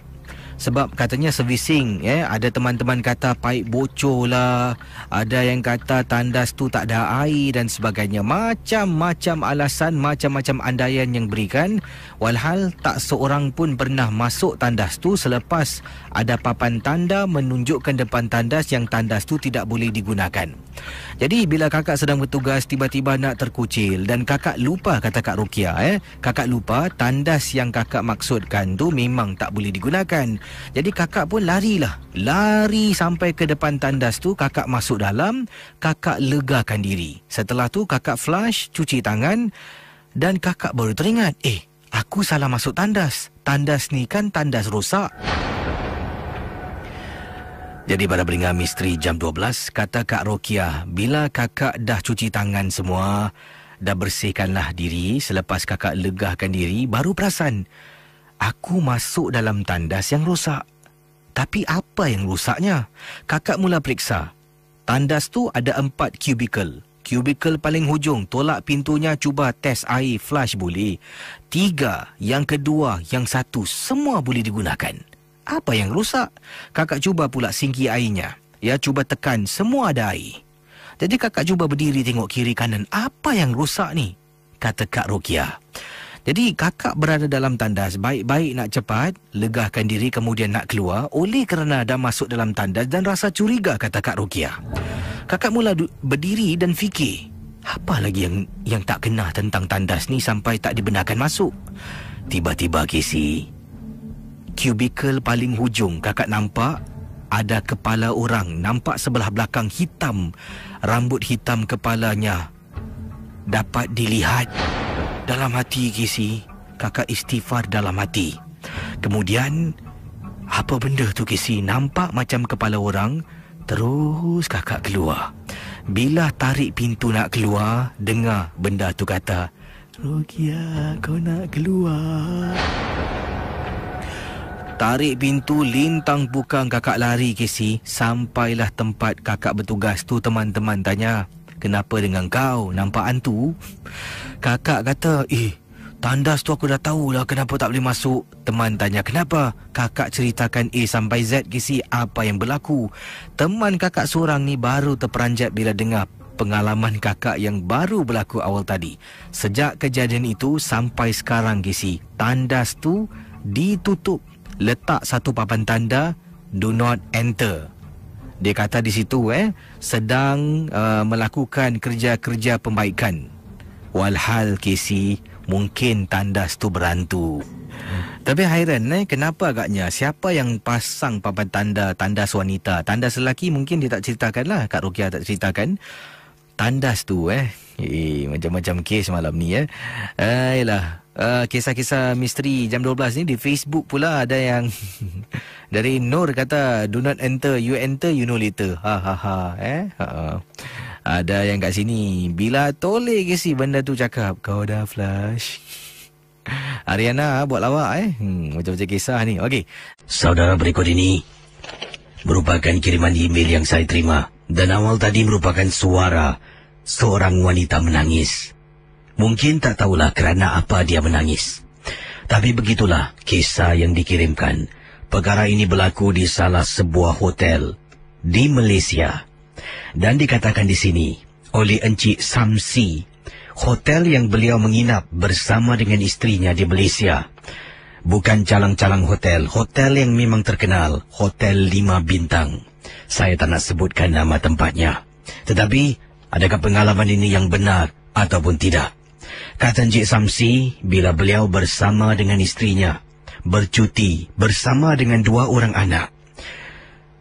Sebab katanya servicing, ada teman-teman kata paip bocor lah, ada yang kata tandas tu tak ada air dan sebagainya. Macam-macam alasan, macam-macam andaian yang berikan. Walhal tak seorang pun pernah masuk tandas tu selepas ada papan tanda menunjukkan depan tandas yang tandas tu tidak boleh digunakan. Jadi bila kakak sedang bertugas, tiba-tiba nak terkucil dan kakak lupa, kata Kak Rokiah, kakak lupa tandas yang kakak maksudkan tu memang tak boleh digunakan. Jadi kakak pun lari sampai ke depan tandas tu. Kakak masuk dalam, kakak legakan diri. Setelah tu kakak flush, cuci tangan, dan kakak baru teringat, aku salah masuk tandas. Tandas ni kan tandas rosak. Jadi pada pendengar Misteri Jam 12, kata Kak Rokiah, bila kakak dah cuci tangan semua, dah bersihkanlah diri, selepas kakak legakan diri, baru perasan, aku masuk dalam tandas yang rosak. Tapi apa yang rosaknya? Kakak mula periksa. Tandas tu ada 4 kubikel. Kubikel paling hujung, tolak pintunya, cuba test air, flush boleh. 3, yang kedua, yang 1, semua boleh digunakan. Apa yang rosak? Kakak cuba pula singki airnya. Ya, cuba tekan, semua ada air. Jadi kakak cuba berdiri tengok kiri kanan. Apa yang rosak ni? Kata Kak Ruqyah. Jadi kakak berada dalam tandas, baik-baik nak cepat, legahkan diri kemudian nak keluar. Oleh kerana dah masuk dalam tandas dan rasa curiga, kata Kak Ruqyah. Kakak mula berdiri dan fikir, apa lagi yang tak kena tentang tandas ni sampai tak dibenarkan masuk. Tiba-tiba Casey, kubikel paling hujung kakak nampak ada kepala orang, nampak sebelah belakang hitam, rambut hitam kepalanya dapat dilihat. Dalam hati Casey, kakak istighfar dalam hati. Kemudian, apa benda tu Casey? Nampak macam kepala orang. Terus kakak keluar. Bila tarik pintu nak keluar, dengar benda tu kata, Ruqyah, kau nak keluar. Tarik pintu, lintang bukang kakak lari Casey. Sampailah tempat kakak bertugas tu, teman-teman tanya, kenapa dengan kau? Nampak hantu? Kakak kata, tandas tu aku dah tahulah kenapa tak boleh masuk. Teman tanya, kenapa? Kakak ceritakan A sampai Z Casey apa yang berlaku. Teman kakak seorang ni baru terperanjat bila dengar pengalaman kakak yang baru berlaku awal tadi. Sejak kejadian itu sampai sekarang Casey, tandas tu ditutup. Letak satu papan tanda, do not enter. Dia kata di situ sedang melakukan kerja-kerja pembaikan. Walhal Casey, mungkin tandas tu berhantu. Tapi hairan kenapa agaknya siapa yang pasang papan tanda tandas wanita, tandas lelaki mungkin dia tak ceritakan lah. Kak Ruqyah tak ceritakan. Tandas tu macam-macam kes malam ni Ayolah, kisah-kisah misteri jam 12 ni di Facebook pula ada yang dari Nur kata, do not enter, you enter you know later. Ada yang kat sini, bila toleh Casey benda tu cakap, kau dah flush. Ariana buat lawak macam-macam kisah ni. Okey. Saudara, berikut ini merupakan kiriman email yang saya terima. Dan awal tadi merupakan suara seorang wanita menangis. Mungkin tak tahulah kerana apa dia menangis. Tapi begitulah kisah yang dikirimkan. Perkara ini berlaku di salah sebuah hotel di Malaysia. Dan dikatakan di sini oleh Encik Samsi, hotel yang beliau menginap bersama dengan istrinya di Malaysia. Bukan calang-calang hotel, hotel yang memang terkenal, Hotel 5 Bintang. Saya tak nak sebutkan nama tempatnya. Tetapi, adakah pengalaman ini yang benar ataupun tidak? Kata Encik Samsi, bila beliau bersama dengan istrinya, bercuti bersama dengan 2 orang anak,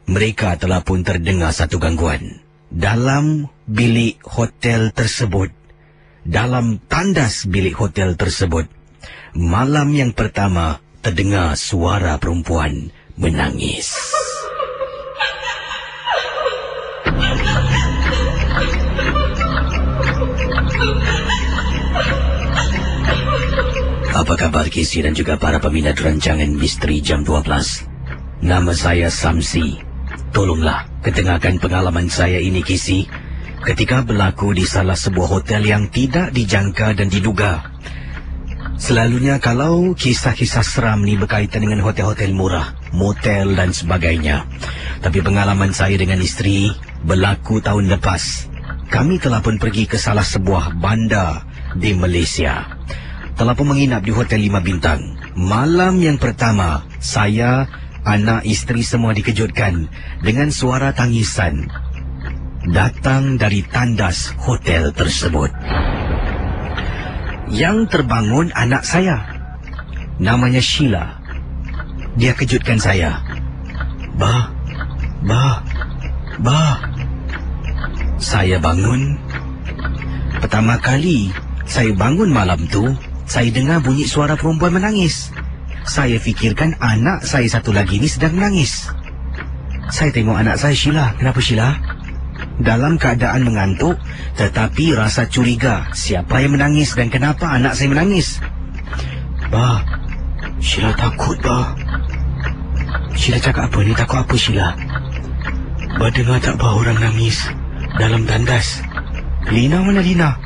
mereka telah pun terdengar satu gangguan. Dalam bilik hotel tersebut, dalam tandas bilik hotel tersebut, malam yang pertama terdengar suara perempuan menangis. Apa kabar Casey dan juga para peminat rancangan Misteri Jam 12? Nama saya Samsi. Tolonglah ketengahkan pengalaman saya ini Casey, ketika berlaku di salah sebuah hotel yang tidak dijangka dan diduga. Selalunya kalau kisah-kisah seram ni berkaitan dengan hotel-hotel murah, motel dan sebagainya. Tapi pengalaman saya dengan isteri berlaku tahun lepas. Kami telah pun pergi ke salah sebuah bandar di Malaysia. Telah pun menginap di Hotel 5 Bintang. Malam yang pertama, saya, anak, isteri semua dikejutkan dengan suara tangisan datang dari tandas hotel tersebut. Yang terbangun anak saya, namanya Sheila. Dia kejutkan saya. Ba. Saya bangun. Pertama kali saya bangun malam tu, saya dengar bunyi suara perempuan menangis. Saya fikirkan anak saya satu lagi ni sedang menangis. Saya tengok anak saya, Sheila. Kenapa Sheila? Dalam keadaan mengantuk, tetapi rasa curiga siapa yang menangis dan kenapa anak saya menangis. Ba, Sheila takut, Ba. Sheila cakap apa ni? Takut apa Sheila? Ba dengar tak Ba orang nangis dalam tandas? Lina mana Lina?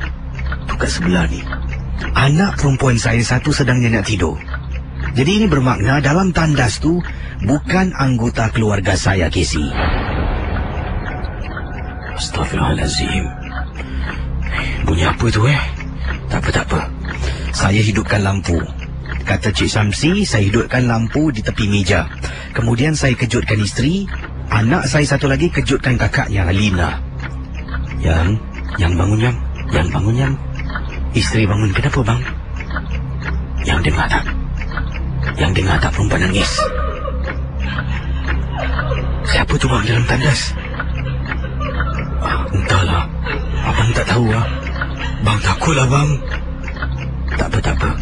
Tu kat sebelah ni. Anak perempuan saya satu sedang nyenyak tidur. Jadi ini bermakna dalam tandas tu bukan anggota keluarga saya, Casey. Astaghfirullahalazim. Bunyi apa tu Tak apa. Saya hidupkan lampu. Kata Cik Samsi, saya hidupkan lampu di tepi meja. Kemudian saya kejutkan isteri. Anak saya satu lagi kejutkan kakaknya, Lina. Yang bangun, Yang bangun, Yang. Isteri bangun, kenapa bang? Yang dengar tak perempuan nangis? Siapa tu bang dalam tandas? Entahlah. Abang tak tahu Bang takutlah bang. Tak apa.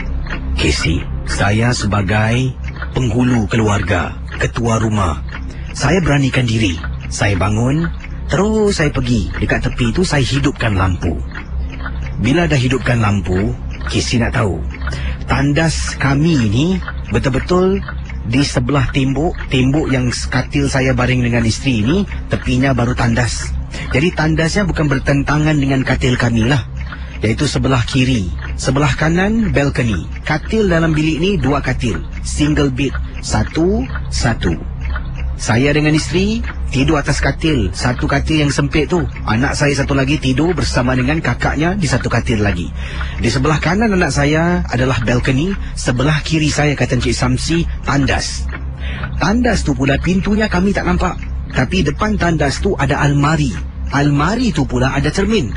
Casey, saya sebagai penghulu keluarga, ketua rumah, saya beranikan diri. Saya bangun, terus saya pergi dekat tepi tu, saya hidupkan lampu. Bila dah hidupkan lampu, Casey nak tahu, tandas kami ni betul-betul di sebelah tembok yang katil saya baring dengan isteri ni, tepinya baru tandas. Jadi tandasnya bukan bertentangan dengan katil kami lah, iaitu sebelah kiri. Sebelah kanan balcony. Katil dalam bilik ni 2 katil, single bed, satu. Saya dengan isteri tidur atas katil, satu katil yang sempit tu. Anak saya satu lagi tidur bersama dengan kakaknya di satu katil lagi. Di sebelah kanan anak saya adalah balcony, sebelah kiri saya, kata Encik Samsi, tandas. Tandas tu pula pintunya kami tak nampak, tapi depan tandas tu ada almari. Almari tu pula ada cermin.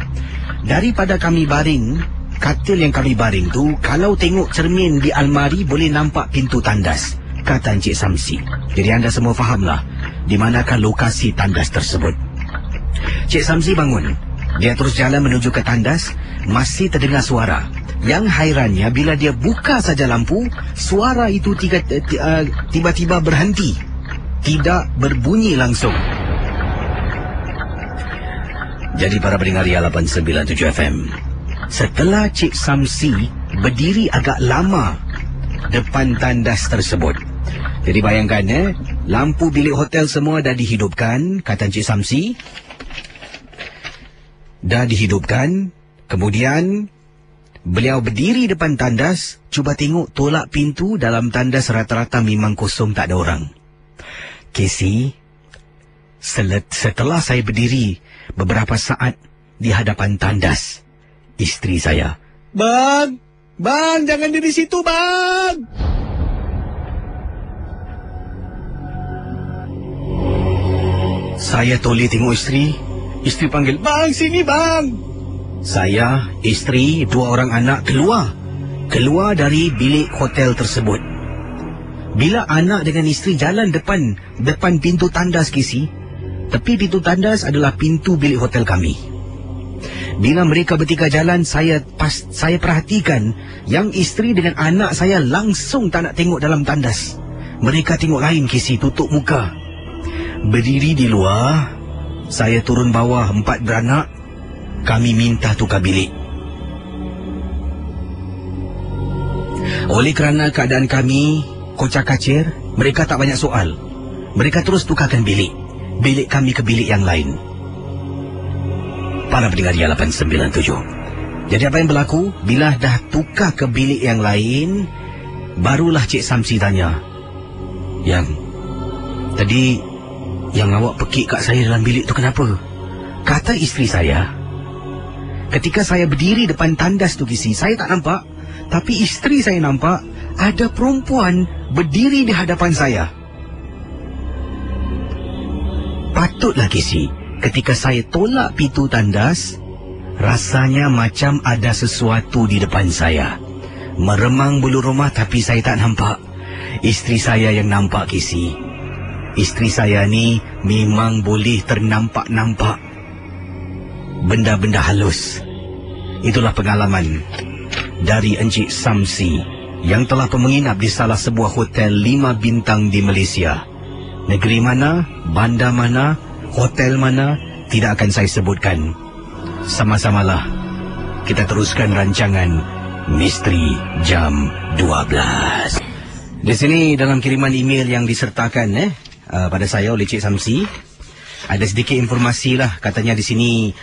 Daripada kami baring, katil yang kami baring tu, kalau tengok cermin di almari boleh nampak pintu tandas, kata Encik Samsi. Jadi anda semua fahamlah di manakah lokasi tandas tersebut. Cik Samsi bangun. Dia terus jalan menuju ke tandas. Masih terdengar suara. Yang hairannya, bila dia buka saja lampu, suara itu tiba-tiba berhenti. Tidak berbunyi langsung. Jadi para pendengar Ria 897 FM, setelah Cik Samsi berdiri agak lama depan tandas tersebut. Jadi bayangkan lampu bilik hotel semua dah dihidupkan, kata Encik Samsi. Dah dihidupkan. Kemudian beliau berdiri depan tandas. Cuba tengok tolak pintu dalam tandas rata-rata memang kosong, tak ada orang. Casey, setelah saya berdiri beberapa saat di hadapan tandas, isteri saya, Bang, jangan di situ, Bang. Saya toleh tengok isteri. Isteri panggil, Bang, sini Bang. Saya, isteri, 2 orang anak keluar dari bilik hotel tersebut. Bila anak dengan isteri jalan depan pintu tandas, Casey, tepi pintu tandas adalah pintu bilik hotel kami. Bila mereka bertiga jalan, saya perhatikan yang isteri dengan anak saya langsung tak nak tengok dalam tandas. Mereka tengok lain, Casey, tutup muka. Berdiri di luar, saya turun bawah 4 beranak. Kami minta tukar bilik. Oleh kerana keadaan kami kocak-kacir, mereka tak banyak soal. Mereka terus tukarkan bilik kami ke bilik yang lain. Para pendengar Ria 897. Jadi apa yang berlaku? Bila dah tukar ke bilik yang lain, barulah Cik Samsi tanya, Yang, tadi yang awak pekik kat saya dalam bilik tu kenapa? Kata isteri saya, ketika saya berdiri depan tandas tu, Kisi, saya tak nampak. Tapi isteri saya nampak ada perempuan berdiri di hadapan saya. Patutlah, Kisi, ketika saya tolak pintu tandas, rasanya macam ada sesuatu di depan saya. Meremang bulu rumah, tapi saya tak nampak. Isteri saya yang nampak, Kisi. Isteri saya ni memang boleh ternampak-nampak benda-benda halus. Itulah pengalaman dari Encik Samsi yang telah menginap di salah sebuah hotel 5 bintang di Malaysia. Negeri mana, bandar mana, hotel mana, tidak akan saya sebutkan. Sama-samalah kita teruskan rancangan Misteri Jam 12. Di sini dalam kiriman email yang disertakan pada saya oleh Cik Samsi, ada sedikit informasi lah. Katanya di sini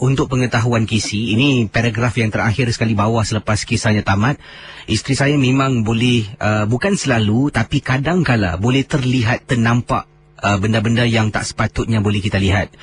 Untuk pengetahuan Kisi, ini paragraf yang terakhir sekali bawah selepas kisahnya tamat. Isteri saya memang boleh, bukan selalu, tapi kadang-kala boleh terlihat ternampak benda-benda yang tak sepatutnya boleh kita lihat.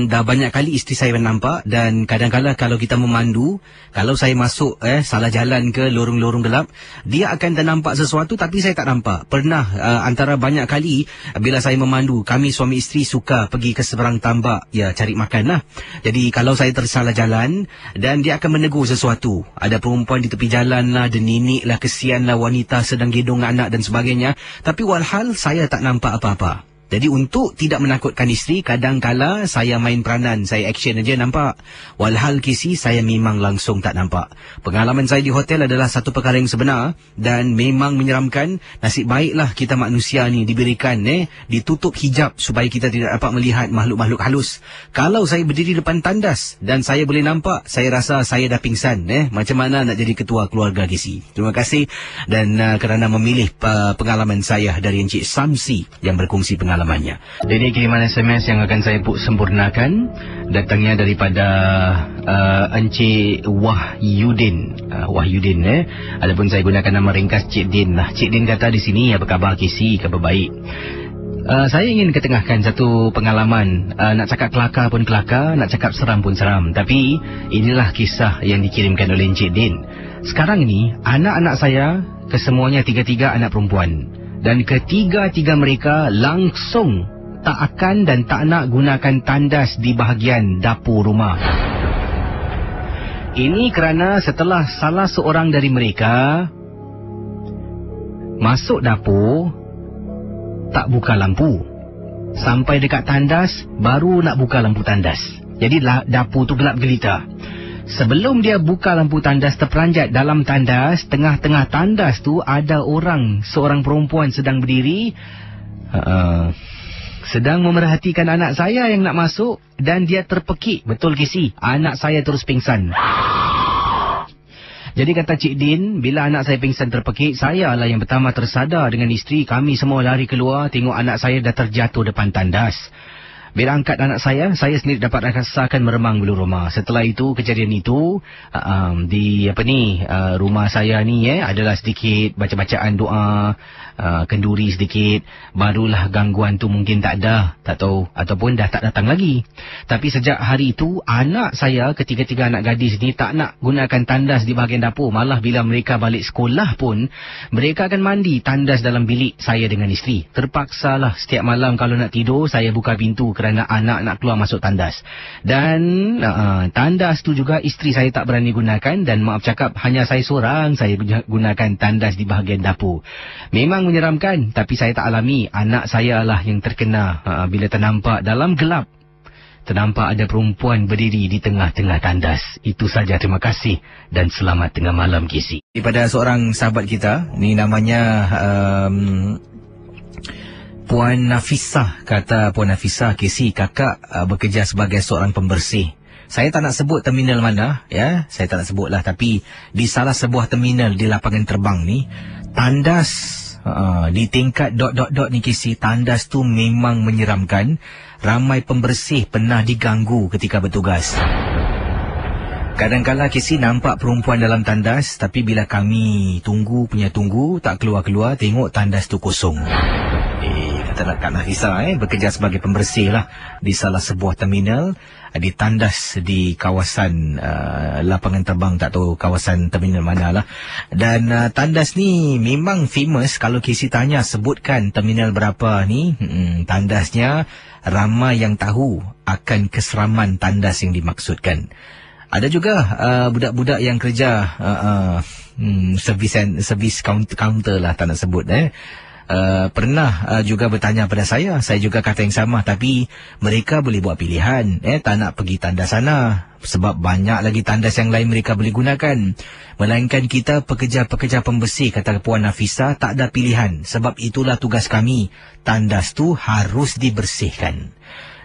Dah banyak kali isteri saya nampak, dan kadang-kala kalau kita memandu, kalau saya masuk salah jalan ke lorong-lorong gelap, dia akan ternampak sesuatu tapi saya tak nampak. Pernah antara banyak kali bila saya memandu, kami suami isteri suka pergi ke seberang tambak, ya cari makan lah. Jadi kalau saya tersalah jalan dan dia akan menegur sesuatu, ada perempuan di tepi jalan lah, denenik lah, kesian lah, wanita sedang gedong anak dan sebagainya, tapi walhal saya tak nampak apa-apa. Jadi untuk tidak menakutkan isteri, kadang-kala saya main peranan, saya action aja nampak. Walhal Kisi, saya memang langsung tak nampak. Pengalaman saya di hotel adalah satu perkara yang sebenar dan memang menyeramkan. Nasib baiklah kita manusia ni diberikan ditutup hijab supaya kita tidak dapat melihat makhluk-makhluk halus. Kalau saya berdiri depan tandas dan saya boleh nampak, saya rasa saya dah pingsan. Macam mana nak jadi ketua keluarga Kisi? Terima kasih dan kerana memilih pengalaman saya dari Encik Samsi yang berkongsi pengalamannya. Ini kiriman SMS yang akan saya sempurnakan, datangnya daripada Encik Wahyudin. Adapun saya gunakan nama ringkas Cik Din lah. Cik Din kata di sini, apa khabar Kisi? Khabar baik. Saya ingin ketengahkan satu pengalaman. Nak cakap kelakar pun kelakar, nak cakap seram pun seram. Tapi inilah kisah yang dikirimkan oleh Encik Din. Sekarang ini anak-anak saya kesemuanya tiga-tiga anak perempuan. Dan ketiga-tiga mereka langsung tak akan dan tak nak gunakan tandas di bahagian dapur rumah. Ini kerana setelah salah seorang dari mereka masuk dapur, tak buka lampu. Sampai dekat tandas, baru nak buka lampu tandas. Jadi dapur tu gelap gelita. Sebelum dia buka lampu tandas, terperanjat dalam tandas, tengah-tengah tandas tu ada seorang perempuan sedang berdiri, sedang memerhatikan anak saya yang nak masuk, dan dia terpekik. Betul Kisi, anak saya terus pingsan. Jadi kata Cik Din, bila anak saya pingsan terpekik, saya lah yang pertama tersadar dengan isteri. Kami semua lari keluar, tengok anak saya dah terjatuh depan tandas. Bila angkat anak saya sendiri dapat rasakan meremang bulu rumah. Setelah itu, kejadian itu, rumah saya ni adalah sedikit baca-bacaan doa, kenduri sedikit. Barulah gangguan tu mungkin tak ada, tak tahu, ataupun dah tak datang lagi. Tapi sejak hari itu, anak saya, ketiga-tiga anak gadis ni tak nak gunakan tandas di bahagian dapur. Malah bila mereka balik sekolah pun, mereka akan mandi tandas dalam bilik saya dengan isteri. Terpaksalah setiap malam kalau nak tidur, saya buka pintu kerana anak nak keluar masuk tandas. Dan tandas tu juga isteri saya tak berani gunakan, dan maaf cakap hanya saya seorang saya gunakan tandas di bahagian dapur. Memang menyeramkan, tapi saya tak alami. Anak saya lah yang terkena bila ternampak dalam gelap. Ternampak ada perempuan berdiri di tengah-tengah tandas. Itu saja, terima kasih dan selamat tengah malam Kisi. Daripada seorang sahabat kita, ni namanya Puan Nafisah. Kata Puan Nafisah, Kisi, kakak bekerja sebagai seorang pembersih. Saya tak nak sebut terminal mana, ya. Saya tak nak sebut lah. Tapi di salah sebuah terminal di lapangan terbang ni, tandas di tingkat ... ni Kisi, tandas tu memang menyeramkan. Ramai pembersih pernah diganggu ketika bertugas. Kadang-kadang Kisi nampak perempuan dalam tandas, tapi bila kami tunggu tak keluar-keluar, tengok tandas tu kosong. Kata Kak Nafisa bekerja sebagai pembersih lah di salah sebuah terminal di tandas di kawasan lapangan terbang, tak tahu kawasan terminal mana lah. Dan tandas ni memang famous. Kalau Kisi tanya sebutkan terminal berapa ni, tandasnya ramai yang tahu akan keseraman tandas yang dimaksudkan. Ada juga budak-budak yang kerja servis counter lah, tak nak sebut pernah juga bertanya pada saya juga kata yang sama, tapi mereka boleh buat pilihan, tak nak pergi tandas sana sebab banyak lagi tandas yang lain mereka boleh gunakan. Melainkan kita pekerja-pekerja pembersih, kata Puan Nafisa, tak ada pilihan. Sebab itulah tugas kami, tandas tu harus dibersihkan.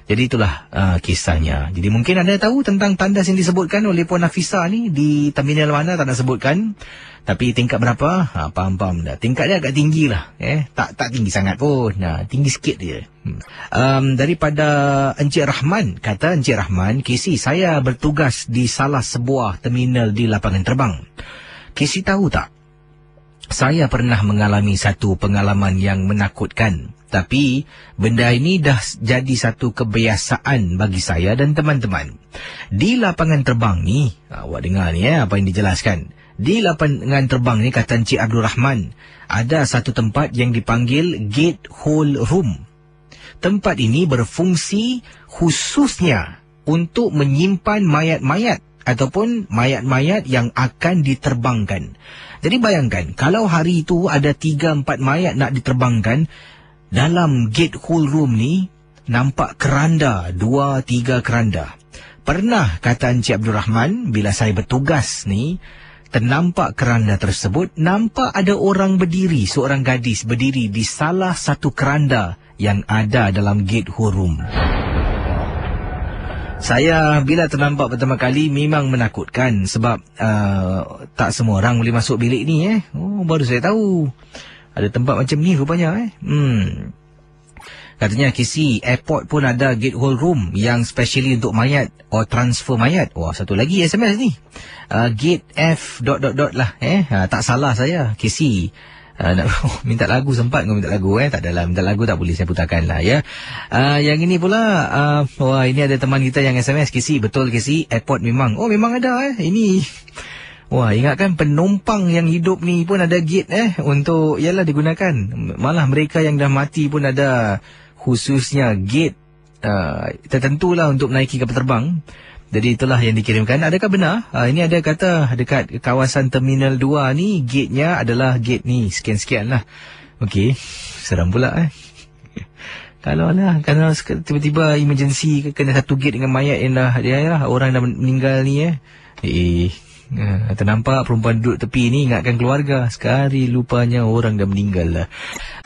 Jadi itulah kisahnya. Jadi mungkin anda tahu tentang tandas yang disebutkan oleh Puan Nafisa ni di terminal mana, tak nak sebutkan. Tapi tingkat berapa? Faham dah. Tingkat dia agak tinggi lah. Tak tinggi sangat pun. Tinggi sikit dia. Daripada Encik Rahman. Kata Encik Rahman, KC, saya bertugas di salah sebuah terminal di lapangan terbang. KC tahu tak? Saya pernah mengalami satu pengalaman yang menakutkan. Tapi benda ini dah jadi satu kebiasaan bagi saya dan teman-teman. Di lapangan terbang ni, awak dengar ni apa yang dijelaskan. Di lapangan terbang ni, kata Encik Abdul Rahman, ada satu tempat yang dipanggil Gate Hole Room. Tempat ini berfungsi khususnya untuk menyimpan mayat-mayat ataupun mayat-mayat yang akan diterbangkan. Jadi bayangkan, kalau hari itu ada 3-4 mayat nak diterbangkan, dalam Gate Hole Room ni nampak keranda, 2-3 keranda. Pernah, kata Encik Abdul Rahman, bila saya bertugas ni, ternampak keranda tersebut, nampak ada orang berdiri, seorang gadis berdiri di salah satu keranda yang ada dalam Gate Hole Room. Saya bila ternampak pertama kali memang menakutkan sebab tak semua orang boleh masuk bilik ni. Baru saya tahu ada tempat macam ni rupanya. Katanya KC, airport pun ada Gate Hole Room yang specially untuk mayat or transfer mayat. Wah, satu lagi SMS ni. Gate F ... lah. Tak salah saya, KC. Nak minta lagu sempat kau minta lagu tak adalah, minta lagu tak boleh, saya putarkan lah ya. Yang ini pula wah, ini ada teman kita yang SMS, KC, betul KC, airport memang memang ada ini. Wah, ingatkan penumpang yang hidup ni pun ada gate untuk ialah digunakan. Malah mereka yang dah mati pun ada khususnya gate tertentulah untuk menaiki kapal terbang. Jadi itulah yang dikirimkan. Adakah benar? Ini ada kata dekat kawasan Terminal 2 ni, gate-nya adalah gate ni. Sekian-sekian lah. Okey. Seram pula Kalau tiba-tiba emergency kena satu gate dengan mayat yang dah orang dah meninggal ni ternampak perempuan duduk tepi ni, ingatkan keluarga. Sekali lupanya orang dah meninggal lah.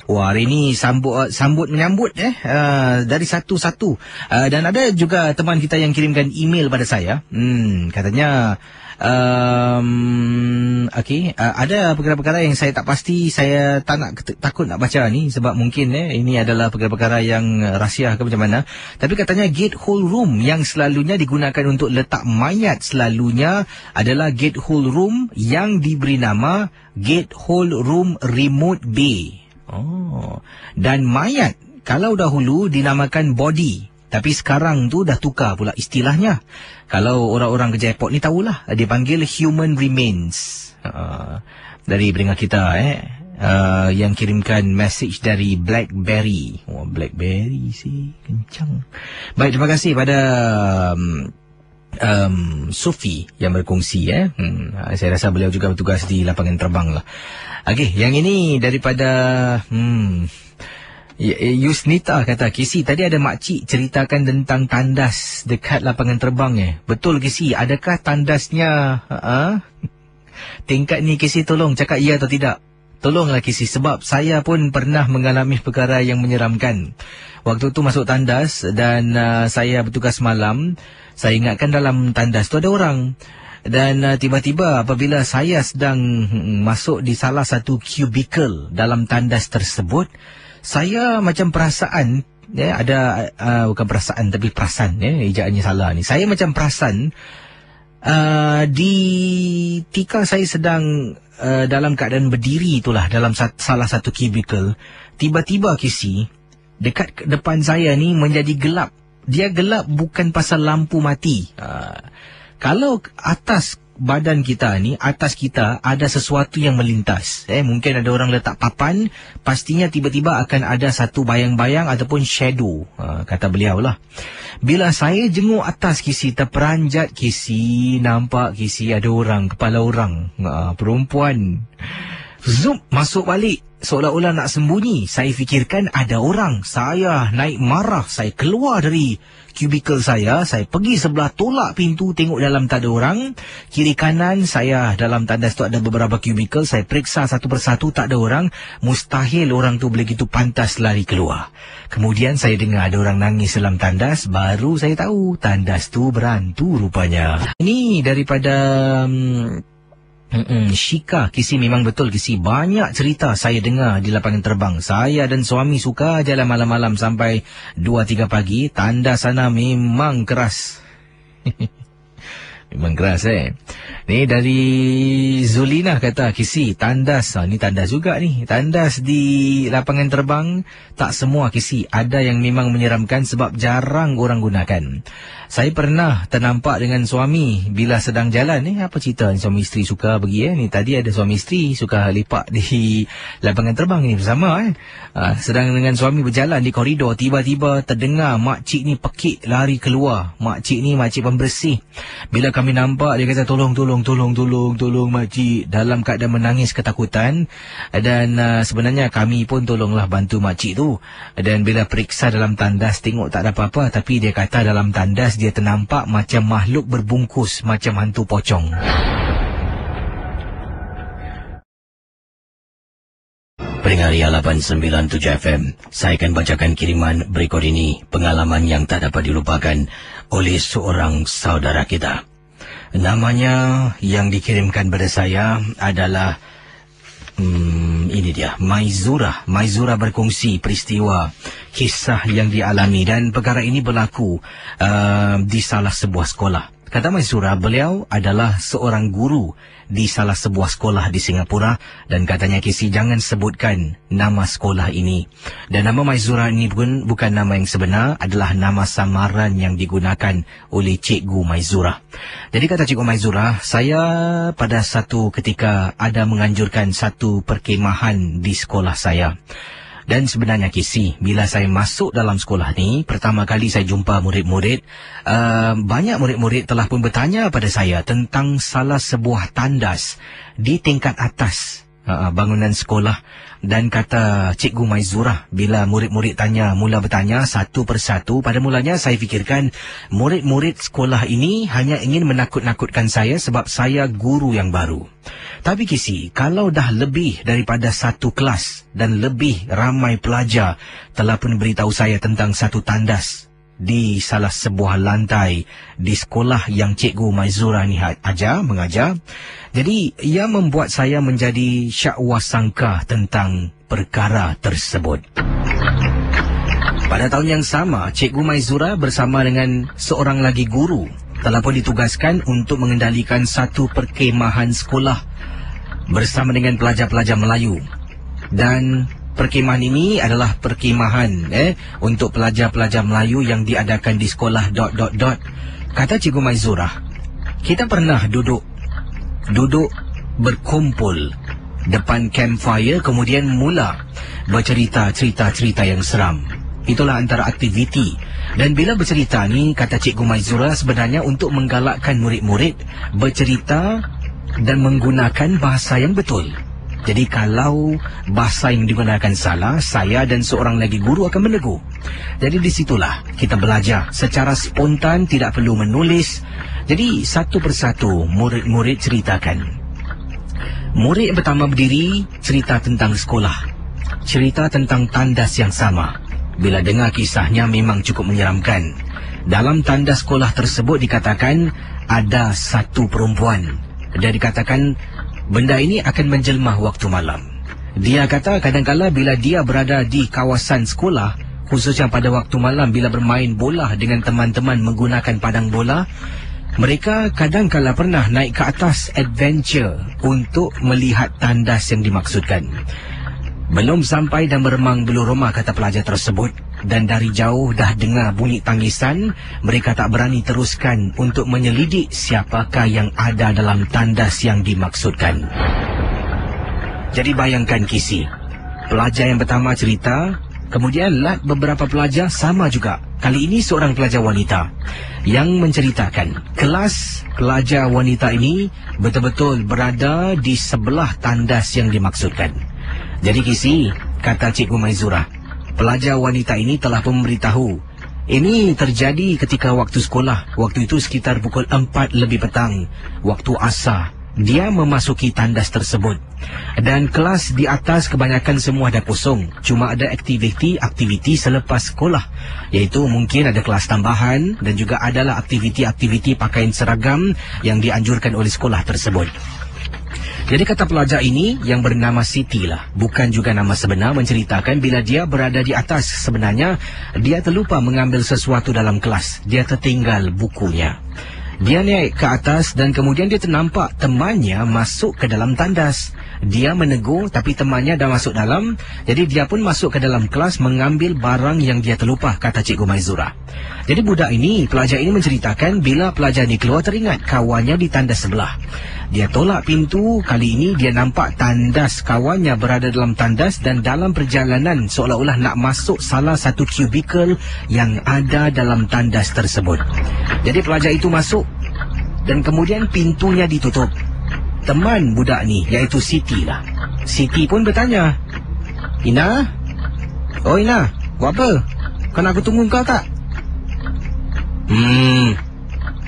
Wah, hari ni sambut menyambut dari satu-satu. Dan ada juga teman kita yang kirimkan email pada saya. Katanya ada perkara-perkara yang saya tak pasti, saya takut nak baca ni sebab mungkin ini adalah perkara-perkara yang rahsia ke macam mana. Tapi katanya Gate Hole Room yang selalunya digunakan untuk letak mayat selalunya adalah Gate Hole Room yang diberi nama Gate Hole Room Remote Bay. Dan mayat kalau dahulu dinamakan body, tapi sekarang tu dah tukar pula istilahnya. Kalau orang-orang kerja airport ni tahulah, dipanggil human remains. Dari pendengar kita yang kirimkan message dari Blackberry. Blackberry sih kencang. Baik, terima kasih pada Sufi yang berkongsi. Saya rasa beliau juga bertugas di lapangan terbang lah. Okey, yang ini daripada Yusnita kata, KC, tadi ada makcik ceritakan tentang tandas dekat lapangan terbang. Betul KC, adakah tandasnya tingkat ni KC? Tolong cakap ya atau tidak. Tolonglah KC, sebab saya pun pernah mengalami perkara yang menyeramkan. Waktu tu masuk tandas dan saya bertugas malam. Saya ingatkan dalam tandas tu ada orang. Dan tiba-tiba apabila saya sedang masuk di salah satu cubicle dalam tandas tersebut, saya macam perasaan, ada bukan perasaan tapi perasan, ejaannya salah ni. Saya macam perasan di ketika saya sedang dalam keadaan berdiri itulah dalam salah satu cubicle, tiba-tiba KC, dekat depan saya ni menjadi gelap. Dia gelap bukan pasal lampu mati. Kalau atas badan kita ni, atas kita ada sesuatu yang melintas. Mungkin ada orang letak papan, pastinya tiba-tiba akan ada satu bayang-bayang ataupun shadow, kata beliau lah. Bila saya jenguk atas KC, terperanjat KC, nampak KC ada orang, kepala orang, perempuan. Zoom, masuk balik. seolah-olah nak sembunyi. Saya fikirkan ada orang. Saya naik marah. Saya keluar dari kubikel saya pergi sebelah tolak pintu, tengok dalam tak ada orang. Kiri kanan saya dalam tandas tu ada beberapa kubikel, saya periksa satu persatu, tak ada orang. Mustahil orang tu boleh gitu pantas lari keluar. Kemudian saya dengar ada orang nangis dalam tandas, baru saya tahu tandas tu berantu rupanya. Ini daripada Shika. Kisi memang betul, Kisi. Banyak cerita saya dengar di lapangan terbang. Saya dan suami suka jalan malam-malam sampai 2-3 pagi. Tanda sana memang keras. Memang keras Ni dari Zulina kata, Kisi, tandas. Ni tandas juga ni. Tandas di lapangan terbang, tak semua, Kisi. Ada yang memang menyeramkan sebab jarang orang gunakan. Saya pernah ternampak dengan suami bila sedang jalan. Apa cerita ni suami isteri suka pergi Ni tadi ada suami isteri suka lepak di lapangan terbang ni bersama sedang dengan suami berjalan di koridor, tiba-tiba terdengar makcik ni pekik lari keluar. Makcik ni makcik pembersih. Bila kami nampak, dia kata tolong makcik, dalam keadaan menangis ketakutan. Dan sebenarnya kami pun tolonglah bantu makcik tu. Dan bila periksa dalam tandas, tengok tak ada apa-apa, tapi dia kata dalam tandas dia ternampak macam makhluk berbungkus, macam hantu pocong. Pendengar Ria 897 FM, saya akan bacakan kiriman berikut ini, pengalaman yang tak dapat dilupakan oleh seorang saudara kita. Namanya yang dikirimkan pada saya adalah ini dia, Maizura. Maizura berkongsi peristiwa kisah yang dialami dan perkara ini berlaku di salah sebuah sekolah. Kata Maizura, beliau adalah seorang guru di salah sebuah sekolah di Singapura dan katanya, Kisi, jangan sebutkan nama sekolah ini. Dan nama Maizura ini pun bukan nama yang sebenar, adalah nama samaran yang digunakan oleh Cikgu Maizura. Jadi kata Cikgu Maizura, saya pada satu ketika ada menganjurkan satu perkemahan di sekolah saya. Dan sebenarnya, Kisi, bila saya masuk dalam sekolah ni, pertama kali saya jumpa murid-murid, banyak murid-murid telah pun bertanya pada saya tentang salah sebuah tandas di tingkat atas bangunan sekolah. Dan kata Cikgu Maizura, bila murid-murid mula bertanya satu persatu, pada mulanya saya fikirkan murid-murid sekolah ini hanya ingin menakut-nakutkan saya sebab saya guru yang baru. Tapi Kisi, kalau dah lebih daripada satu kelas dan lebih ramai pelajar telah pun beritahu saya tentang satu tandas di salah sebuah lantai di sekolah yang Cikgu Maizura ni mengajar. Jadi ia membuat saya menjadi syakwasangka tentang perkara tersebut. Pada tahun yang sama, Cikgu Maizura bersama dengan seorang lagi guru telah pun ditugaskan untuk mengendalikan satu perkemahan sekolah bersama dengan pelajar-pelajar Melayu. Dan perkemahan ini adalah perkemahan untuk pelajar-pelajar Melayu yang diadakan di sekolah ... Kata Cikgu Maizura, kita pernah duduk berkumpul depan campfire, kemudian mula bercerita cerita yang seram. Itulah antara aktiviti. Dan bila bercerita ni, kata Cikgu Maizura, sebenarnya untuk menggalakkan murid-murid bercerita dan menggunakan bahasa yang betul. Jadi kalau bahasa yang digunakan salah, saya dan seorang lagi guru akan menegur. Jadi disitulah kita belajar secara spontan, tidak perlu menulis. Jadi satu persatu murid-murid ceritakan. Murid yang pertama berdiri, cerita tentang sekolah, cerita tentang tandas yang sama. Bila dengar kisahnya memang cukup menyeramkan. Dalam tandas sekolah tersebut dikatakan ada satu perempuan. Dan dikatakan benda ini akan menjelma waktu malam. Dia kata kadang-kala bila dia berada di kawasan sekolah, khususnya pada waktu malam bila bermain bola dengan teman-teman menggunakan padang bola, mereka kadang-kala pernah naik ke atas adventure untuk melihat tandas yang dimaksudkan. Belum sampai dan beremang belum rumah, kata pelajar tersebut, dan dari jauh dah dengar bunyi tangisan. Mereka tak berani teruskan untuk menyelidik siapakah yang ada dalam tandas yang dimaksudkan. Jadi bayangkan, Kisi, pelajar yang pertama cerita, kemudian beberapa pelajar sama juga. Kali ini seorang pelajar wanita yang menceritakan. Kelas pelajar wanita ini betul-betul berada di sebelah tandas yang dimaksudkan. Jadi Kisi, kata Cikgu Maizura, pelajar wanita ini telah memberitahu. Ini terjadi ketika waktu sekolah. Waktu itu sekitar pukul 4 lebih petang. Waktu asar. Dia memasuki tandas tersebut. Dan kelas di atas kebanyakan semua dah kosong. Cuma ada aktiviti selepas sekolah. Iaitu mungkin ada kelas tambahan dan juga adalah aktiviti pakaian seragam yang dianjurkan oleh sekolah tersebut. Jadi kata pelajar ini yang bernama Siti lah, bukan juga nama sebenar, menceritakan bila dia berada di atas sebenarnya dia terlupa mengambil sesuatu dalam kelas. Dia tertinggal bukunya. Dia naik ke atas dan kemudian dia ternampak temannya masuk ke dalam tandas. Dia menegur tapi temannya dah masuk dalam. Jadi dia pun masuk ke dalam kelas mengambil barang yang dia terlupa, kata Cikgu Maizura. Jadi pelajar ini menceritakan bila pelajar ini keluar teringat kawannya di tandas sebelah. Dia tolak pintu, kali ini dia nampak tandas kawannya berada dalam tandas dan dalam perjalanan seolah-olah nak masuk salah satu kubikel yang ada dalam tandas tersebut. Jadi pelajar itu masuk dan kemudian pintunya ditutup. Teman budak ni, iaitu Siti lah. Siti pun bertanya, Ina? Oh Ina, buat apa? Kan aku tunggu kau tak?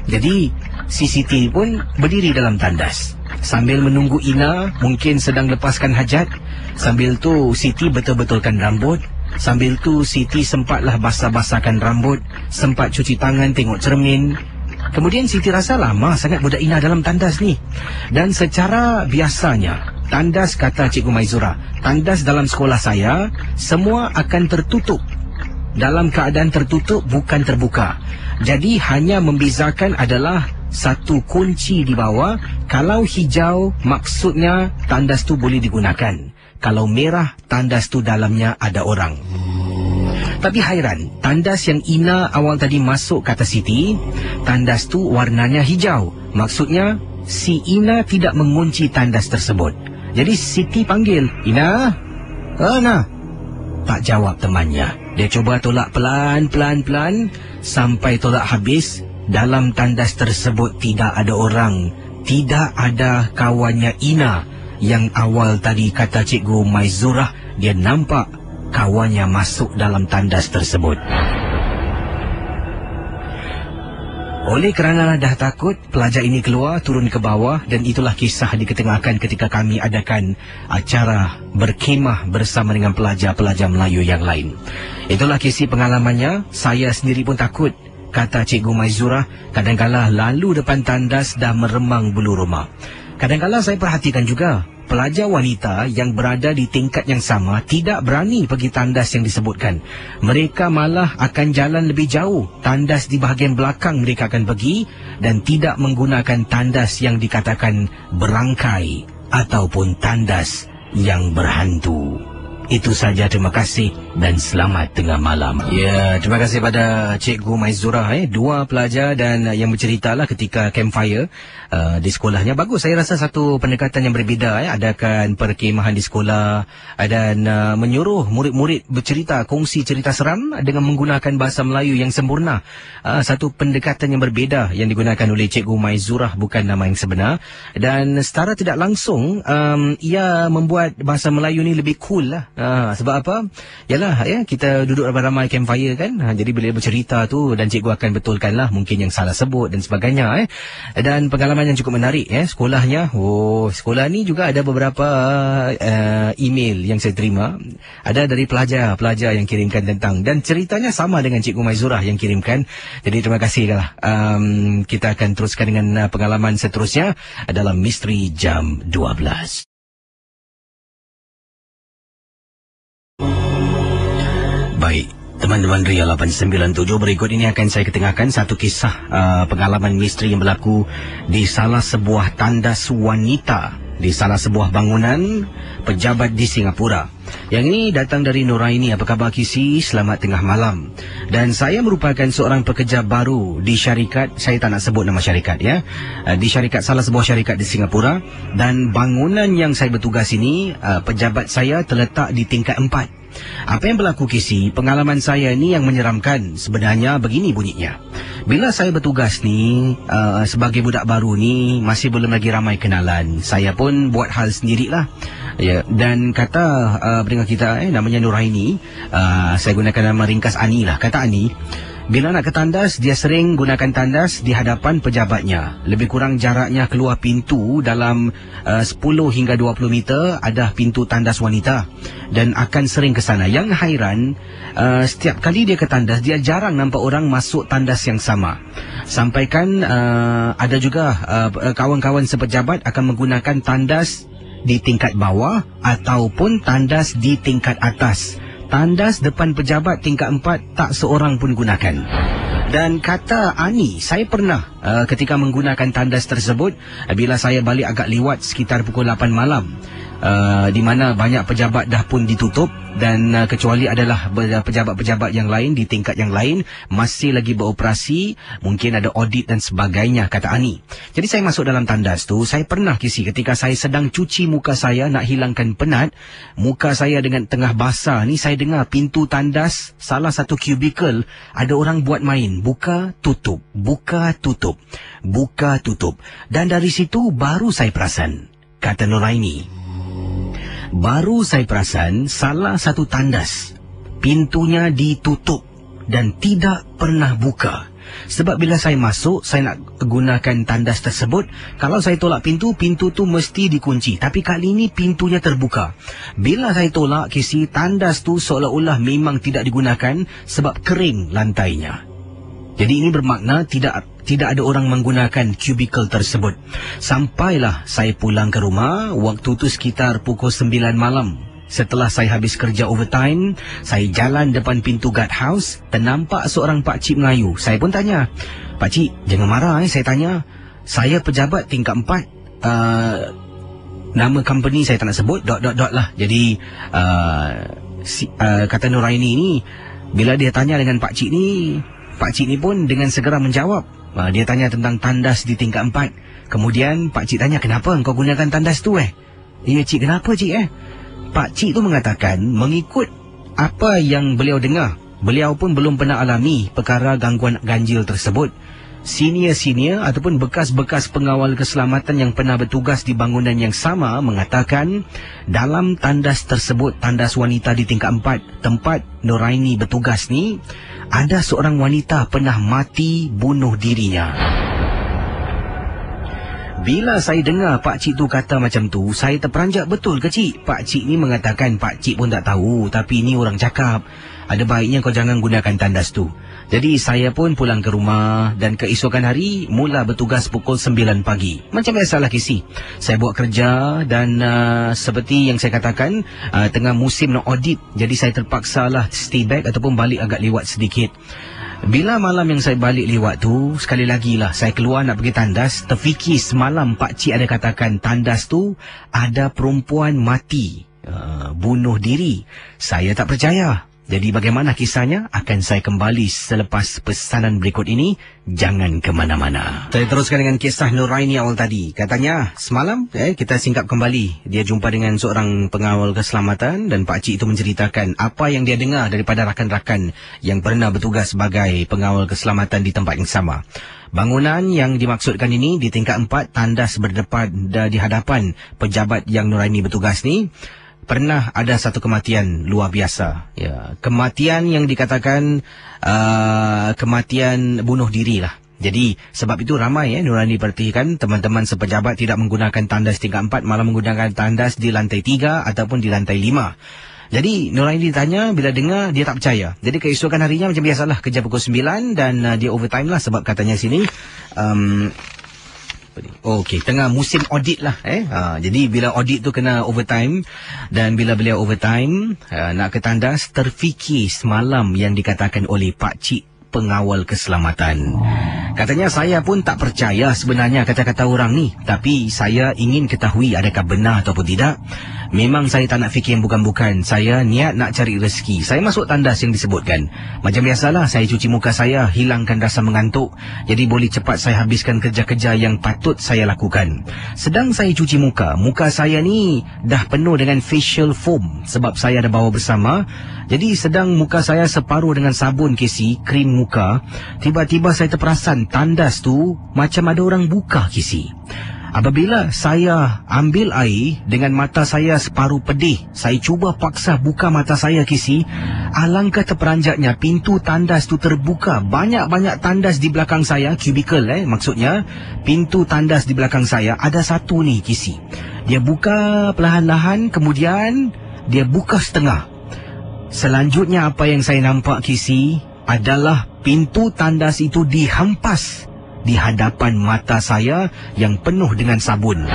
Jadi si Siti pun berdiri dalam tandas sambil menunggu Ina mungkin sedang lepaskan hajat. Sambil tu Siti betul-betulkan rambut. Sambil tu Siti sempatlah basah-basahkan rambut, sempat cuci tangan, tengok cermin. Kemudian Siti rasa lama sangat budak Ina dalam tandas ni. Dan secara biasanya, tandas, kata Cikgu Maizura, tandas dalam sekolah saya semua akan tertutup. Dalam keadaan tertutup, bukan terbuka. Jadi hanya membezakan adalah satu kunci di bawah. Kalau hijau, maksudnya tandas tu boleh digunakan. Kalau merah, tandas tu dalamnya ada orang. Tapi hairan, tandas yang Ina awal tadi masuk, kata Siti, tandas tu warnanya hijau. Maksudnya si Ina tidak mengunci tandas tersebut. Jadi Siti panggil, Ina? Ina? Tak jawab temannya. Dia cuba tolak pelan-pelan sampai tolak habis. Dalam tandas tersebut tidak ada orang. Tidak ada kawannya Ina. Yang awal tadi, kata Cikgu Maizura, dia nampak kawannya masuk dalam tandas tersebut. Oleh kerana dah takut, pelajar ini keluar, turun ke bawah, dan itulah kisah diketengahkan ketika kami adakan acara berkemah bersama dengan pelajar-pelajar Melayu yang lain. Itulah kisah pengalamannya. Saya sendiri pun takut, kata Cikgu Maizura. Kadang-kala lalu depan tandas dah meremang bulu rumah. Kadang-kala saya perhatikan juga pelajar wanita yang berada di tingkat yang sama tidak berani pergi tandas yang disebutkan. Mereka malah akan jalan lebih jauh. Tandas di bahagian belakang mereka akan pergi dan tidak menggunakan tandas yang dikatakan berangkai ataupun tandas yang berhantu. Itu saja, terima kasih dan selamat tengah malam. Ya, terima kasih pada Cikgu Maizura. Dua pelajar dan yang berceritalah ketika campfire di sekolahnya. Bagus, saya rasa satu pendekatan yang berbeza. Adakan perkemahan di sekolah dan menyuruh murid-murid bercerita, kongsi cerita seram dengan menggunakan bahasa Melayu yang sempurna. Satu pendekatan yang berbeza yang digunakan oleh Cikgu Maizura, bukan nama yang sebenar. Dan secara tidak langsung ia membuat bahasa Melayu ni lebih cool lah. Sebab apa? Yalah, kita duduk ramai-ramai campfire kan. Jadi bila bercerita tu dan cikgu akan betulkanlah mungkin yang salah sebut dan sebagainya. Dan pengalaman yang cukup menarik sekolahnya. Sekolah ni juga ada beberapa email yang saya terima. Ada dari pelajar yang kirimkan tentang, dan ceritanya sama dengan Cikgu Maizura yang kirimkan. Jadi terima kasih lah. Kita akan teruskan dengan pengalaman seterusnya dalam Misteri Jam 12. Baik, teman-teman Ria 897, berikut ini akan saya ketengahkan satu kisah pengalaman misteri yang berlaku di salah sebuah tandas wanita, di salah sebuah bangunan pejabat di Singapura. Yang ini datang dari Nuraini. Apa khabar Kisi? Selamat tengah malam. Dan saya merupakan seorang pekerja baru di syarikat, saya tak nak sebut nama syarikat ya, di syarikat, salah sebuah syarikat di Singapura. Dan bangunan yang saya bertugas ini, pejabat saya terletak di tingkat 4. Apa yang berlaku Kisi, pengalaman saya ni yang menyeramkan. Sebenarnya begini bunyinya. Bila saya bertugas ni, sebagai budak baru ni, masih belum lagi ramai kenalan. Saya pun buat hal sendirilah. Ya, dan kata pendengar kita namanya Nuraini, saya gunakan nama ringkas Ani lah. Kata Ani, bila nak ke tandas, dia sering gunakan tandas di hadapan pejabatnya. Lebih kurang jaraknya keluar pintu dalam 10 hingga 20 meter ada pintu tandas wanita. Dan akan sering ke sana. Yang hairan, setiap kali dia ke tandas, dia jarang nampak orang masuk tandas yang sama. Sampaikan ada juga kawan-kawan sepejabat akan menggunakan tandas di tingkat bawah ataupun tandas di tingkat atas. Tandas depan pejabat tingkat 4 tak seorang pun gunakan. Dan kata Ani, saya pernah ketika menggunakan tandas tersebut, bila saya balik agak liwat sekitar pukul 8 malam, di mana banyak pejabat dah pun ditutup, dan kecuali adalah pejabat-pejabat yang lain di tingkat yang lain masih lagi beroperasi, mungkin ada audit dan sebagainya, kata Ani. Jadi saya masuk dalam tandas tu. Saya pernah Kisi, ketika saya sedang cuci muka saya nak hilangkan penat, muka saya dengan tengah basah ni, saya dengar pintu tandas salah satu cubicle ada orang buat main, buka tutup, buka tutup, buka tutup. Dan dari situ baru saya perasan, kata Nuraini, baru saya perasan salah satu tandas pintunya ditutup dan tidak pernah buka. Sebab bila saya masuk, saya nak gunakan tandas tersebut, kalau saya tolak pintu, pintu tu mesti dikunci. Tapi kali ini pintunya terbuka. Bila saya tolak Kisi, tandas tu seolah-olah memang tidak digunakan sebab kering lantainya. Jadi ini bermakna tidak ada orang menggunakan kubikel tersebut. Sampailah saya pulang ke rumah, waktu tu sekitar pukul 9 malam. Setelah saya habis kerja overtime, saya jalan depan pintu guardhouse, ternampak seorang pakcik Melayu. Saya pun tanya, "Pakcik, jangan marah saya tanya. Saya pejabat tingkat 4. Nama company saya tak nak sebut, ... lah." Jadi kata Nuraini ni, bila dia tanya dengan pakcik ni pun dengan segera menjawab. Dia tanya tentang tandas di tingkat 4. Kemudian pakcik tanya, "Kenapa engkau gunakan tandas tu?" "Ya cik, kenapa cik?" Pakcik tu mengatakan, mengikut apa yang beliau dengar, beliau pun belum pernah alami perkara gangguan ganjil tersebut. Senior-senior ataupun bekas-bekas pengawal keselamatan yang pernah bertugas di bangunan yang sama mengatakan dalam tandas tersebut, tandas wanita di tingkat 4 tempat Nuraini bertugas ni, ada seorang wanita pernah mati bunuh dirinya. Bila saya dengar pakcik tu kata macam tu, saya terperanjat, betul ke cik? Pakcik ni mengatakan pakcik pun tak tahu, tapi ni orang cakap, ada baiknya kau jangan gunakan tandas tu. Jadi saya pun pulang ke rumah dan keesokan hari mula bertugas pukul 9 pagi. Macam biasalah Kisi. Saya buat kerja dan seperti yang saya katakan, tengah musim nak audit. Jadi saya terpaksalah stay back ataupun balik agak lewat sedikit. Bila malam yang saya balik lewat tu, sekali lagi lah saya keluar nak pergi tandas, terfikir semalam pakcik ada katakan tandas tu ada perempuan mati, bunuh diri. Saya tak percaya. Jadi bagaimana kisahnya akan saya kembali selepas pesanan berikut ini. Jangan ke mana-mana. Saya teruskan dengan kisah Nuraini awal tadi. Katanya semalam kita singkap kembali. Dia jumpa dengan seorang pengawal keselamatan dan pakcik itu menceritakan apa yang dia dengar daripada rakan-rakan yang pernah bertugas sebagai pengawal keselamatan di tempat yang sama. Bangunan yang dimaksudkan ini di tingkat 4, tandas berdepan di hadapan pejabat yang Nuraini bertugas ni. Pernah ada satu kematian luar biasa. Ya, kematian yang dikatakan kematian bunuh diri lah. Jadi sebab itu ramai Nuraini perhatikan teman-teman sepejabat tidak menggunakan tandas tingkat 4, malah menggunakan tandas di lantai 3 ataupun di lantai 5. Jadi Nuraini ditanya, bila dengar dia tak percaya. Jadi keesokan harinya macam biasalah kerja pukul 9 dan dia overtime lah sebab katanya sini okey, tengah musim audit lah. Jadi bila audit tu kena overtime, dan bila beliau overtime nak ke tandas, terfikir semalam yang dikatakan oleh pakcik pengawal keselamatan. Katanya saya pun tak percaya sebenarnya kata-kata orang ni, tapi saya ingin ketahui adakah benar ataupun tidak. Memang saya tak nak fikir yang bukan-bukan. Saya niat nak cari rezeki. Saya masuk tandas yang disebutkan. Macam biasalah, saya cuci muka saya, hilangkan rasa mengantuk. Jadi boleh cepat saya habiskan kerja-kerja yang patut saya lakukan. Sedang saya cuci muka, muka saya ni dah penuh dengan facial foam sebab saya ada bawa bersama. Jadi sedang muka saya separuh dengan sabun Casey, krim muka, tiba-tiba saya terperasan tandas tu macam ada orang buka, Casey. Apabila saya ambil air dengan mata saya separuh pedih, saya cuba paksa buka mata saya, Casey. Alangkah terperanjatnya, pintu tandas tu terbuka. Banyak-banyak tandas di belakang saya, cubicle maksudnya. Pintu tandas di belakang saya, ada satu ni, Casey. Dia buka perlahan-lahan, kemudian dia buka setengah. Selanjutnya apa yang saya nampak, Casey, adalah pintu tandas itu dihempas di hadapan mata saya yang penuh dengan sabun.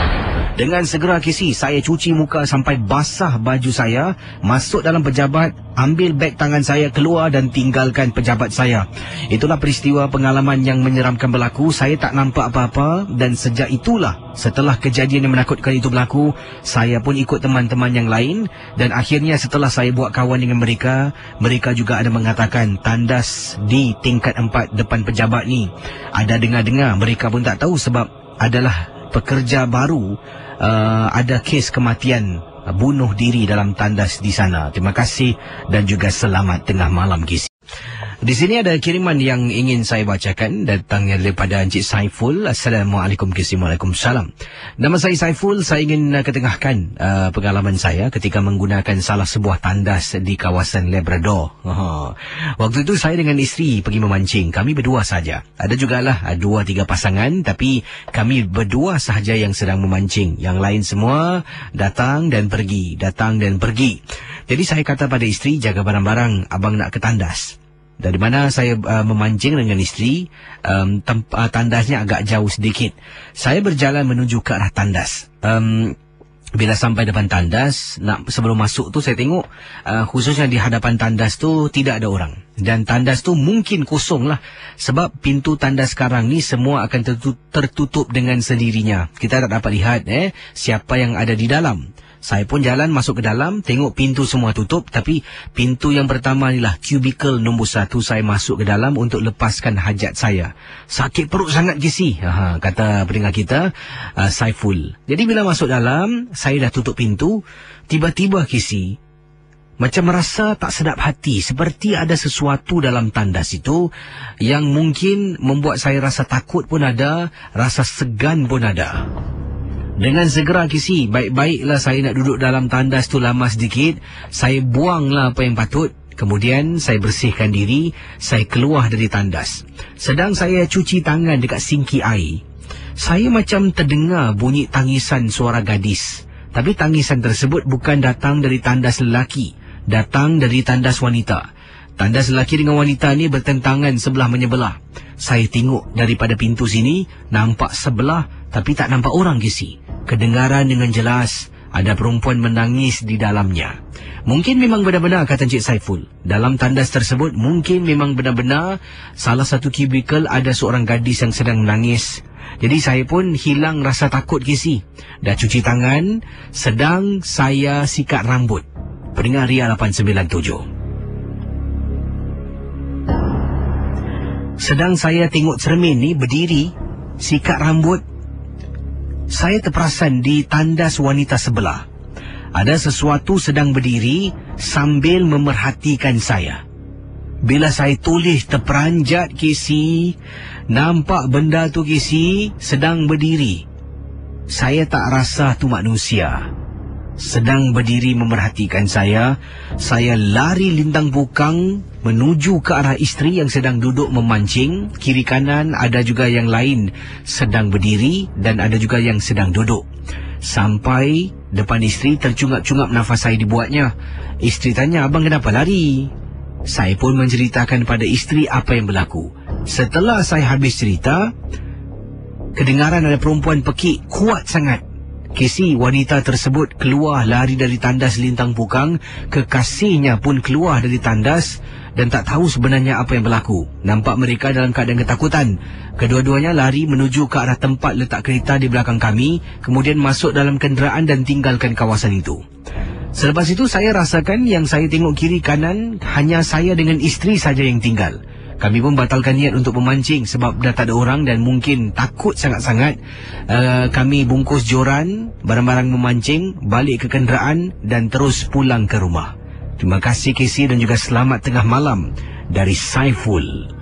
Dengan segera, Casey, saya cuci muka sampai basah baju saya, masuk dalam pejabat, ambil beg tangan saya keluar dan tinggalkan pejabat saya. Itulah peristiwa pengalaman yang menyeramkan berlaku. Saya tak nampak apa-apa dan sejak itulah, setelah kejadian yang menakutkan itu berlaku, saya pun ikut teman-teman yang lain dan akhirnya setelah saya buat kawan dengan mereka, mereka juga ada mengatakan tandas di tingkat 4 depan pejabat ni ada dengar-dengar. Mereka pun tak tahu sebab adalah pekerja baru, ada kes kematian bunuh diri dalam tandas di sana. Terima kasih dan juga selamat tengah malam, Casey. Di sini ada kiriman yang ingin saya bacakan, datangnya daripada Encik Saiful. Assalamualaikum, Casey. Waalaikumsalam. Nama saya Saiful. Saya ingin ketengahkan pengalaman saya ketika menggunakan salah sebuah tandas di kawasan Labrador. Waktu itu saya dengan isteri pergi memancing. Kami berdua saja. Ada jugalah 2-3 pasangan, tapi kami berdua sahaja yang sedang memancing. Yang lain semua datang dan pergi, datang dan pergi. Jadi saya kata pada isteri, jaga barang-barang, abang nak ke tandas. Dari mana saya memancing dengan isteri, tandasnya agak jauh sedikit. Saya berjalan menuju ke arah tandas. Bila sampai depan tandas, sebelum masuk tu saya tengok, khususnya di hadapan tandas tu tidak ada orang. Dan tandas tu mungkin kosong lah. Sebab pintu tandas sekarang ni semua akan tertutup dengan sendirinya. Kita tak dapat lihat siapa yang ada di dalam. Saya pun jalan masuk ke dalam, tengok pintu semua tutup. Tapi pintu yang pertama ni lah, cubicle nombor 1, saya masuk ke dalam untuk lepaskan hajat saya. Sakit perut sangat, Casey, kata pendengar kita, Saiful. Jadi bila masuk dalam, saya dah tutup pintu. Tiba-tiba, Casey, macam merasa tak sedap hati, seperti ada sesuatu dalam tandas itu yang mungkin membuat saya rasa takut pun ada, rasa segan pun ada. Dengan segera, Casey, baik-baiklah saya nak duduk dalam tandas tu lama sedikit. Saya buanglah apa yang patut. Kemudian saya bersihkan diri, saya keluar dari tandas. Sedang saya cuci tangan dekat sinki air, saya macam terdengar bunyi tangisan suara gadis. Tapi tangisan tersebut bukan datang dari tandas lelaki, datang dari tandas wanita. Tandas lelaki dengan wanita ni bertentangan sebelah menyebelah. Saya tengok daripada pintu sini, nampak sebelah tapi tak nampak orang, Casey. Kedengaran dengan jelas ada perempuan menangis di dalamnya. Mungkin memang benar-benar, kata Encik Saiful, dalam tandas tersebut mungkin memang benar-benar salah satu kubikel ada seorang gadis yang sedang menangis. Jadi saya pun hilang rasa takut, Casey. Dah cuci tangan, sedang saya sikat rambut. Pendengar Ria 897. Sedang saya tengok cermin ni, berdiri, sikat rambut, saya terperasan di tandas wanita sebelah. Ada sesuatu sedang berdiri sambil memerhatikan saya. Bila saya toleh terperanjat, Casey, nampak benda tu, Casey, sedang berdiri. Saya tak rasa tu manusia. Sedang berdiri memerhatikan saya. Saya lari lintang bukang menuju ke arah isteri yang sedang duduk memancing. Kiri kanan ada juga yang lain sedang berdiri dan ada juga yang sedang duduk. Sampai depan isteri, tercungap-cungap nafas saya dibuatnya. Isteri tanya, abang kenapa lari? Saya pun menceritakan pada isteri apa yang berlaku. Setelah saya habis cerita, kedengaran ada perempuan pekik kuat sangat. Casey, wanita tersebut keluar lari dari tandas lintang bukang. Kekasihnya pun keluar dari tandas dan tak tahu sebenarnya apa yang berlaku. Nampak mereka dalam keadaan ketakutan. Kedua-duanya lari menuju ke arah tempat letak kereta di belakang kami, kemudian masuk dalam kenderaan dan tinggalkan kawasan itu. Selepas itu saya rasakan yang saya tengok kiri kanan hanya saya dengan isteri saja yang tinggal. Kami pun batalkan niat untuk memancing sebab dah tak ada orang dan mungkin takut sangat-sangat. Kami bungkus joran, barang-barang memancing, balik ke kenderaan dan terus pulang ke rumah. Terima kasih Casey dan juga selamat tengah malam dari Saiful.